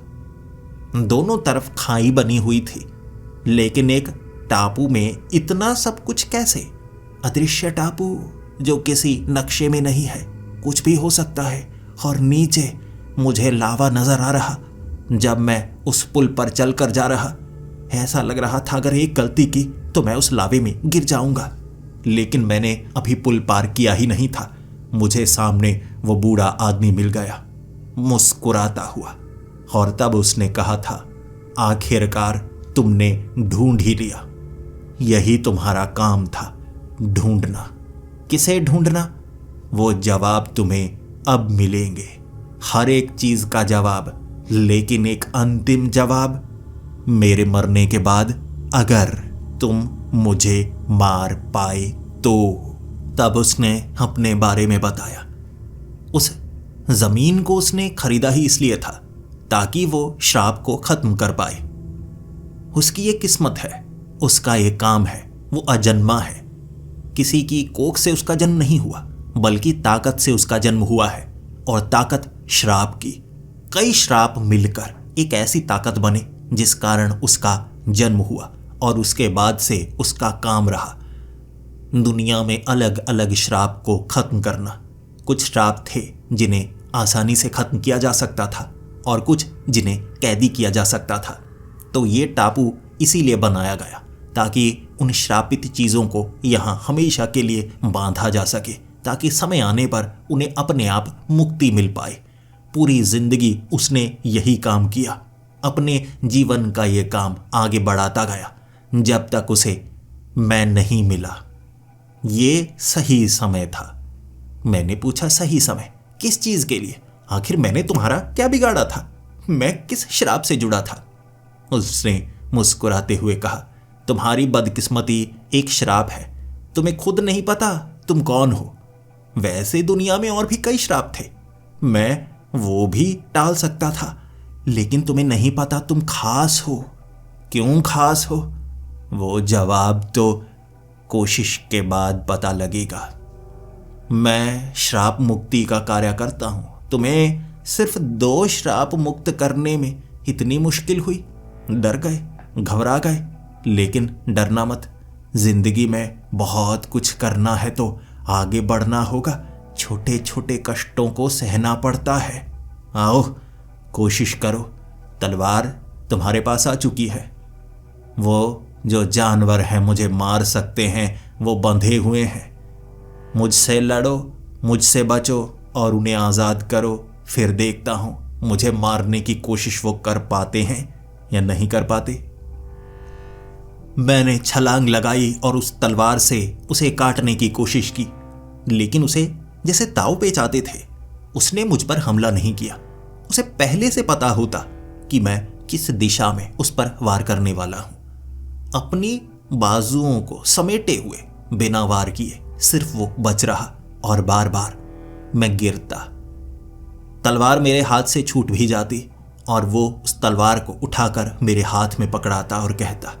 दोनों तरफ खाई बनी हुई थी, लेकिन एक टापू में इतना सब कुछ कैसे? अदृश्य टापू जो किसी नक्शे में नहीं है, कुछ भी हो सकता है। और नीचे मुझे लावा नजर आ रहा। जब मैं उस पुल पर चलकर जा रहा, ऐसा लग रहा था अगर एक गलती की तो मैं उस लावे में गिर जाऊंगा। लेकिन मैंने अभी पुल पार किया ही नहीं था, मुझे सामने वो बूढ़ा आदमी मिल गया, मुस्कुराता हुआ। और तब उसने कहा था, आखिरकार तुमने ढूंढ ही लिया। यही तुम्हारा काम था, ढूंढना। किसे ढूंढना? वो जवाब तुम्हें अब मिलेंगे, हर एक चीज का जवाब, लेकिन एक अंतिम जवाब मेरे मरने के बाद, अगर तुम मुझे मार पाए तो। तब उसने अपने बारे में बताया। उस जमीन को उसने खरीदा ही इसलिए था ताकि वो श्राप को खत्म कर पाए। उसकी ये किस्मत है, उसका ये काम है। वो अजन्मा है, किसी की कोख से उसका जन्म नहीं हुआ, बल्कि ताकत से उसका जन्म हुआ है। और ताकत श्राप की। कई श्राप मिलकर एक ऐसी ताकत बने जिस कारण उसका जन्म हुआ और उसके बाद से उसका काम रहा दुनिया में अलग अलग श्राप को खत्म करना। कुछ श्राप थे जिन्हें आसानी से खत्म किया जा सकता था और कुछ जिन्हें कैदी किया जा सकता था। तो ये टापू इसीलिए बनाया गया ताकि उन श्रापित चीज़ों को यहाँ हमेशा के लिए बांधा जा सके, ताकि समय आने पर उन्हें अपने आप मुक्ति मिल पाए। पूरी जिंदगी उसने यही काम किया, अपने जीवन का ये काम आगे बढ़ाता गया जब तक उसे मैं नहीं मिला। ये सही समय था। मैंने पूछा, सही समय किस चीज़ के लिए? आखिर मैंने तुम्हारा क्या बिगाड़ा था? मैं किस श्राप से जुड़ा था? उसने मुस्कुराते हुए कहा, तुम्हारी बदकिस्मती एक श्राप है। तुम्हें खुद नहीं पता तुम कौन हो। वैसे दुनिया में और भी कई श्राप थे, मैं वो भी टाल सकता था, लेकिन तुम्हें नहीं पता तुम खास हो। क्यों खास हो? वो जवाब तो कोशिश के बाद पता लगेगा। मैं श्राप मुक्ति का कार्य करता हूं। तुम्हें सिर्फ 2 श्राप मुक्त करने में इतनी मुश्किल हुई? डर गए, घबरा गए? लेकिन डरना मत। जिंदगी में बहुत कुछ करना है तो आगे बढ़ना होगा। छोटे छोटे कष्टों को सहना पड़ता है। आओ, कोशिश करो। तलवार तुम्हारे पास आ चुकी है। वो जो जानवर हैं मुझे मार सकते हैं, वो बंधे हुए हैं। मुझसे लड़ो, मुझसे बचो और उन्हें आज़ाद करो। फिर देखता हूं मुझे मारने की कोशिश वो कर पाते हैं या नहीं कर पाते। मैंने छलांग लगाई और उस तलवार से उसे काटने की कोशिश की, लेकिन उसे जैसे ताव पेच आते थे। उसने मुझ पर हमला नहीं किया। उसे पहले से पता होता कि मैं किस दिशा में उस पर वार करने वाला हूं। अपनी बाजुओं को समेटे हुए बिना वार किए सिर्फ वो बच रहा और बार बार मैं गिरता। तलवार मेरे हाथ से छूट भी जाती और वो उस तलवार को उठाकर मेरे हाथ में पकड़ाता और कहता,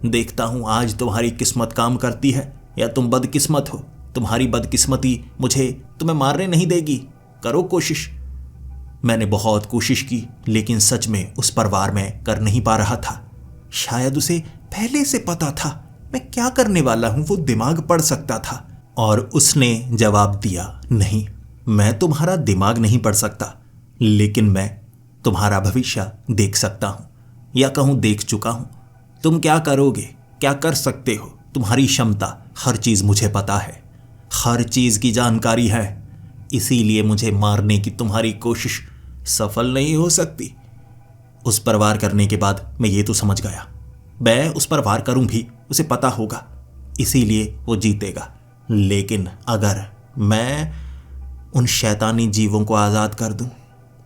देखता हूं आज तुम्हारी किस्मत काम करती है या तुम बदकिस्मत हो। तुम्हारी बदकिस्मती मुझे तुम्हें मारने नहीं देगी, करो कोशिश। मैंने बहुत कोशिश की, लेकिन सच में उस पर वार मैं कर नहीं पा रहा था। शायद उसे पहले से पता था मैं क्या करने वाला हूं, वो दिमाग पढ़ सकता था। और उसने जवाब दिया, नहीं, मैं तुम्हारा दिमाग नहीं पढ़ सकता, लेकिन मैं तुम्हारा भविष्य देख सकता हूं, या कहूं देख चुका हूं। तुम क्या करोगे, क्या कर सकते हो, तुम्हारी क्षमता, हर चीज मुझे पता है, हर चीज की जानकारी है। इसीलिए मुझे मारने की तुम्हारी कोशिश सफल नहीं हो सकती। उस पर वार करने के बाद मैं ये तो समझ गया, मैं उस पर वार करूं भी उसे पता होगा, इसीलिए वो जीतेगा। लेकिन अगर मैं उन शैतानी जीवों को आज़ाद कर दूं,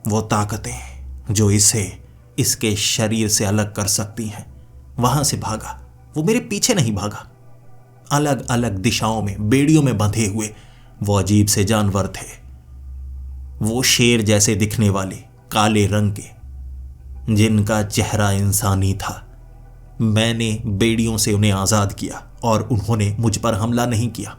वो ताकतें जो इसे इसके शरीर से अलग कर सकती हैं, वहां से भागा। वो मेरे पीछे नहीं भागा। अलग अलग दिशाओं में बेड़ियों में बंधे हुए वो अजीब से जानवर थे। वो शेर जैसे दिखने वाले काले रंग के, जिनका चेहरा इंसानी था। मैंने बेड़ियों से उन्हें आज़ाद किया और उन्होंने मुझ पर हमला नहीं किया,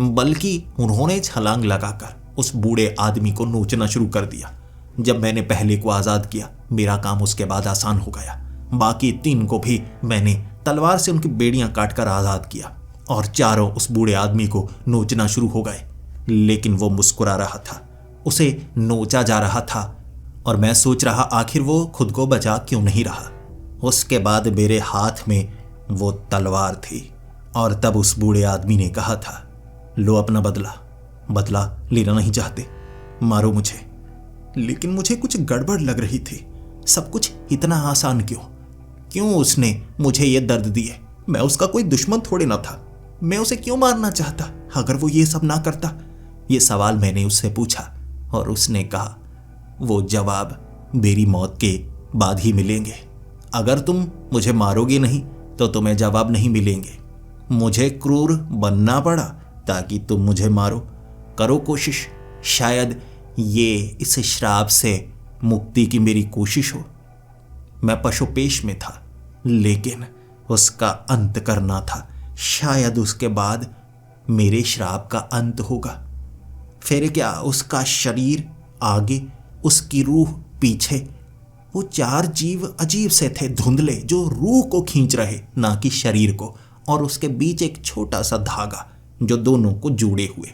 बल्कि उन्होंने छलांग लगाकर उस बूढ़े आदमी को नोचना शुरू कर दिया। जब मैंने पहले को आज़ाद किया, मेरा काम उसके बाद आसान हो गया। बाकी 3 को भी मैंने तलवार से उनकी बेड़ियां काटकर आज़ाद किया और चारों उस बूढ़े आदमी को नोचना शुरू हो गए। लेकिन वो मुस्कुरा रहा था, उसे नोचा जा रहा था और मैं सोच रहा आखिर वो खुद को बचा क्यों नहीं रहा। उसके बाद मेरे हाथ में वो तलवार थी और तब उस बूढ़े आदमी ने कहा था, लो अपना बदला। बदला लेना नहीं चाहते, मारो मुझे। लेकिन मुझे कुछ गड़बड़ लग रही थी। सब कुछ इतना आसान क्यों उसने मुझे ये दर्द दिए? मैं उसका कोई दुश्मन थोड़े ना था। मैं उसे क्यों मारना चाहता अगर वो ये सब ना करता? ये सवाल मैंने उससे पूछा और उसने कहा, वो जवाब मेरी मौत के बाद ही मिलेंगे। अगर तुम मुझे मारोगे नहीं तो तुम्हें जवाब नहीं मिलेंगे। मुझे क्रूर बनना पड़ा ताकि तुम मुझे मारो। करो कोशिश, शायद ये इस श्राप से मुक्ति की मेरी कोशिश हो। मैं पशुपेश में था, लेकिन उसका अंत करना था। शायद उसके बाद मेरे श्राप का अंत होगा। फिर क्या, उसका शरीर आगे, उसकी रूह पीछे। वो 4 जीव अजीब से थे, धुंधले, जो रूह को खींच रहे, ना कि शरीर को। और उसके बीच एक छोटा सा धागा जो दोनों को जोड़े हुए।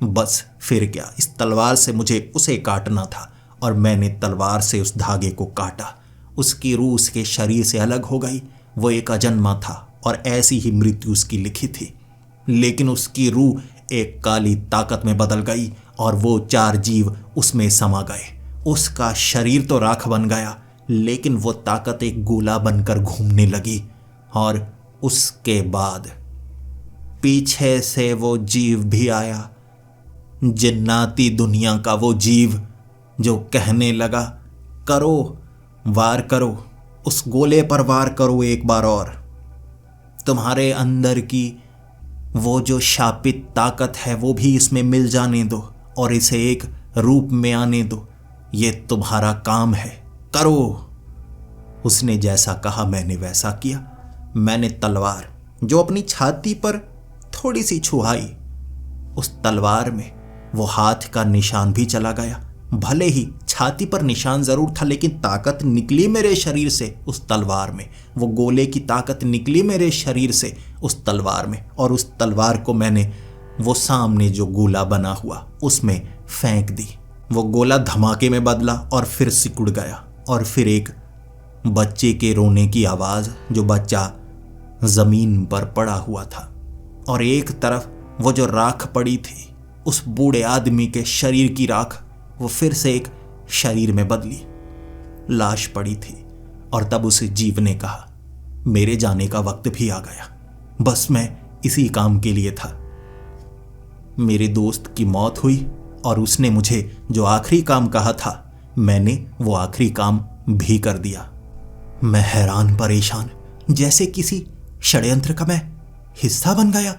बस फिर क्या, इस तलवार से मुझे उसे काटना था और मैंने तलवार से उस धागे को काटा। उसकी रूह उसके शरीर से अलग हो गई। वो एक अजन्मा था और ऐसी ही मृत्यु उसकी लिखी थी। लेकिन उसकी रूह एक काली ताकत में बदल गई और वो 4 जीव उसमें समा गए। उसका शरीर तो राख बन गया, लेकिन वो ताकत एक गोला बनकर घूमने लगी। और उसके बाद पीछे से वो जीव भी आया, जिन्नाती दुनिया का वो जीव जो कहने लगा, करो, वार करो, उस गोले पर वार करो एक बार और। तुम्हारे अंदर की वो जो शापित ताकत है वो भी इसमें मिल जाने दो और इसे एक रूप में आने दो। ये तुम्हारा काम है, करो। उसने जैसा कहा मैंने वैसा किया। मैंने तलवार जो अपनी छाती पर थोड़ी सी छुआई, उस तलवार में वो हाथ का निशान भी चला गया। भले ही छाती पर निशान जरूर था, लेकिन ताकत निकली मेरे शरीर से उस तलवार में। वो गोले की ताकत निकली मेरे शरीर से उस तलवार में, और उस तलवार को मैंने वो सामने जो गोला बना हुआ उसमें फेंक दी। वो गोला धमाके में बदला और फिर सिकुड़ गया। और फिर एक बच्चे के रोने की आवाज़, जो बच्चा जमीन पर पड़ा हुआ था, और एक तरफ वो जो राख पड़ी थी, उस बूढ़े आदमी के शरीर की राख, वो फिर से एक शरीर में बदली। लाश पड़ी थी। और तब उस जीव ने कहा, मेरे जाने का वक्त भी आ गया, बस मैं इसी काम के लिए था। मेरे दोस्त की मौत हुई और उसने मुझे जो आखिरी काम कहा था मैंने वो आखिरी काम भी कर दिया। मैं हैरान परेशान, जैसे किसी षड्यंत्र का मैं हिस्सा बन गया।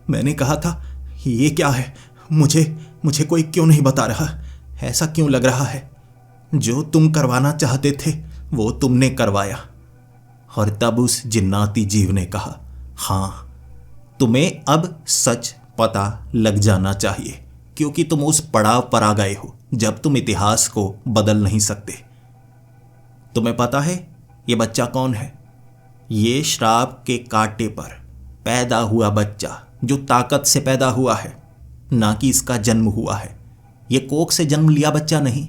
मैंने कहा था, ये क्या है? मुझे कोई क्यों नहीं बता रहा? ऐसा क्यों लग रहा है जो तुम करवाना चाहते थे वो तुमने करवाया? और तब उस जिन्नाती जीव ने कहा, हाँ, तुम्हें अब सच पता लग जाना चाहिए, क्योंकि तुम उस पड़ाव पर आ गए हो जब तुम इतिहास को बदल नहीं सकते। तुम्हें पता है ये बच्चा कौन है? ये श्राप के कांटे पर पैदा हुआ बच्चा, जो ताकत से पैदा हुआ है, ना कि इसका जन्म हुआ है। ये कोख से जन्म लिया बच्चा नहीं,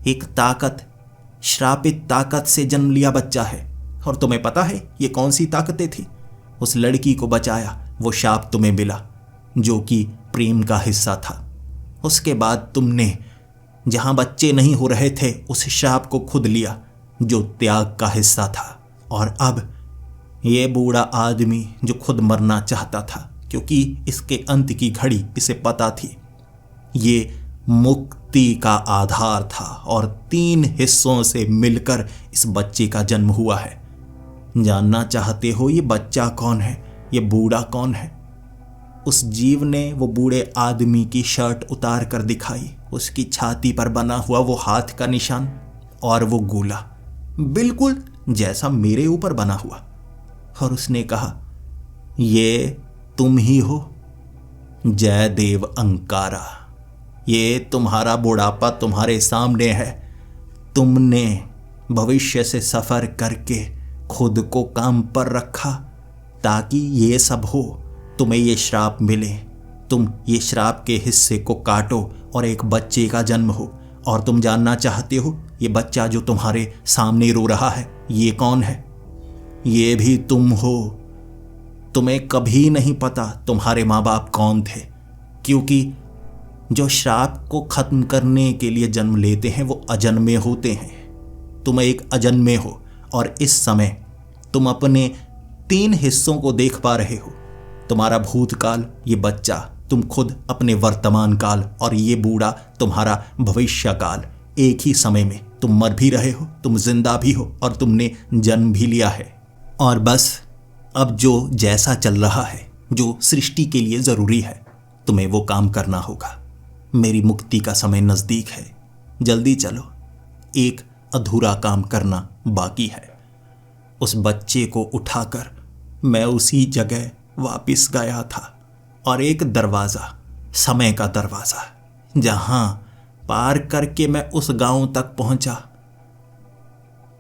एक ताकत, श्रापित ताकत से जन्म लिया बच्चा है। और तुम्हें पता है ये कौन सी ताकतें थी? उस लड़की को बचाया वो शाप तुम्हें मिला, जो कि प्रेम का हिस्सा था। उसके बाद तुमने जहां बच्चे नहीं हो रहे थे उस शाप को खुद लिया, जो त्याग का हिस्सा था। और अब ये बूढ़ा आदमी जो खुद मरना चाहता था, क्योंकि इसके अंत की घड़ी इसे पता थी, ये मुक्ति का आधार था और 3 हिस्सों से मिलकर इस बच्चे का जन्म हुआ है। जानना चाहते हो ये बच्चा कौन है? ये बूढ़ा कौन है? उस जीव ने वो बूढ़े आदमी की शर्ट उतार कर दिखाई, उसकी छाती पर बना हुआ वो हाथ का निशान और वो गोला, बिल्कुल जैसा मेरे ऊपर बना हुआ। और उसने कहा, ये तुम ही हो जयदेव अंकारा। ये तुम्हारा बुढ़ापा तुम्हारे सामने है। तुमने भविष्य से सफर करके खुद को काम पर रखा ताकि ये सब हो, तुम्हें ये श्राप मिले। तुम ये श्राप के हिस्से को काटो और एक बच्चे का जन्म हो। और तुम जानना चाहते हो ये बच्चा जो तुम्हारे सामने रो रहा है ये कौन है? ये भी तुम हो। तुम्हें कभी नहीं पता तुम्हारे माँ बाप कौन थे, क्योंकि जो श्राप को खत्म करने के लिए जन्म लेते हैं वो अजन्मे होते हैं। तुम एक अजन्मे हो और इस समय तुम अपने 3 हिस्सों को देख पा रहे हो। तुम्हारा भूतकाल, ये बच्चा, तुम खुद अपने वर्तमान काल, और ये बूढ़ा तुम्हारा भविष्य काल। एक ही समय में तुम मर भी रहे हो, तुम जिंदा भी हो और तुमने जन्म भी लिया है। और बस अब जो जैसा चल रहा है, जो सृष्टि के लिए ज़रूरी है, तुम्हें वो काम करना होगा। मेरी मुक्ति का समय नज़दीक है, जल्दी चलो, एक अधूरा काम करना बाकी है। उस बच्चे को उठाकर मैं उसी जगह वापस गया था और एक दरवाज़ा, समय का दरवाज़ा, जहां पार करके मैं उस गांव तक पहुंचा।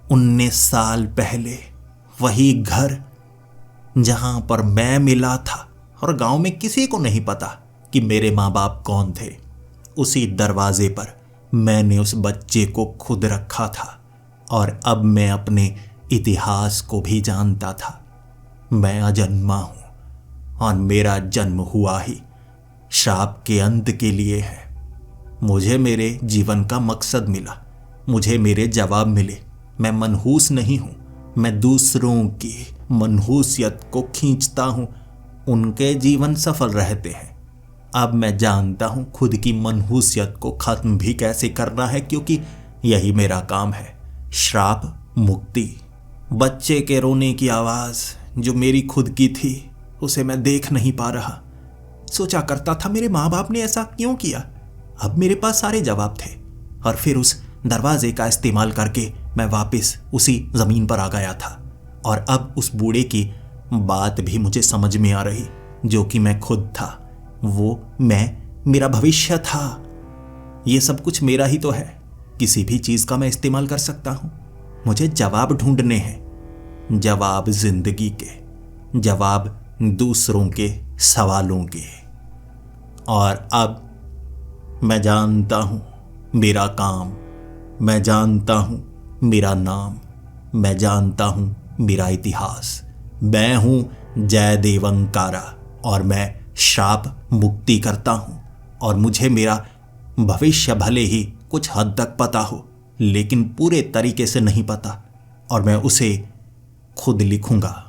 19 साल पहले वही घर जहां पर मैं मिला था, और गांव में किसी को नहीं पता कि मेरे माँ बाप कौन थे। उसी दरवाजे पर मैंने उस बच्चे को खुद रखा था और अब मैं अपने इतिहास को भी जानता था। मैं अजन्मा हूं और मेरा जन्म हुआ ही श्राप के अंत के लिए है। मुझे मेरे जीवन का मकसद मिला, मुझे मेरे जवाब मिले। मैं मनहूस नहीं हूं, मैं दूसरों की मनहूसियत को खींचता हूं। उनके जीवन सफल रहते हैं। अब मैं जानता हूं खुद की मनहूसियत को खत्म भी कैसे करना है, क्योंकि यही मेरा काम है। श्राप मुक्ति। बच्चे के रोने की आवाज़ जो मेरी खुद की थी, उसे मैं देख नहीं पा रहा। सोचा करता था मेरे माँ बाप ने ऐसा क्यों किया। अब मेरे पास सारे जवाब थे और फिर उस दरवाजे का इस्तेमाल करके मैं वापस उसी ज़मीन पर आ गया था। और अब उस बूढ़े की बात भी मुझे समझ में आ रही, जो कि मैं खुद था। वो मैं, मेरा भविष्य था। ये सब कुछ मेरा ही तो है। किसी भी चीज़ का मैं इस्तेमाल कर सकता हूँ। मुझे जवाब ढूंढने हैं, जवाब जिंदगी के, जवाब दूसरों के सवालों के। और अब मैं जानता हूँ मेरा काम, मैं जानता हूँ मेरा नाम, मैं जानता हूँ मेरा इतिहास। मैं हूँ जयदेव अंकारा और मैं श्राप मुक्ति करता हूँ। और मुझे मेरा भविष्य भले ही कुछ हद तक पता हो, लेकिन पूरे तरीके से नहीं पता, और मैं उसे खुद लिखूंगा।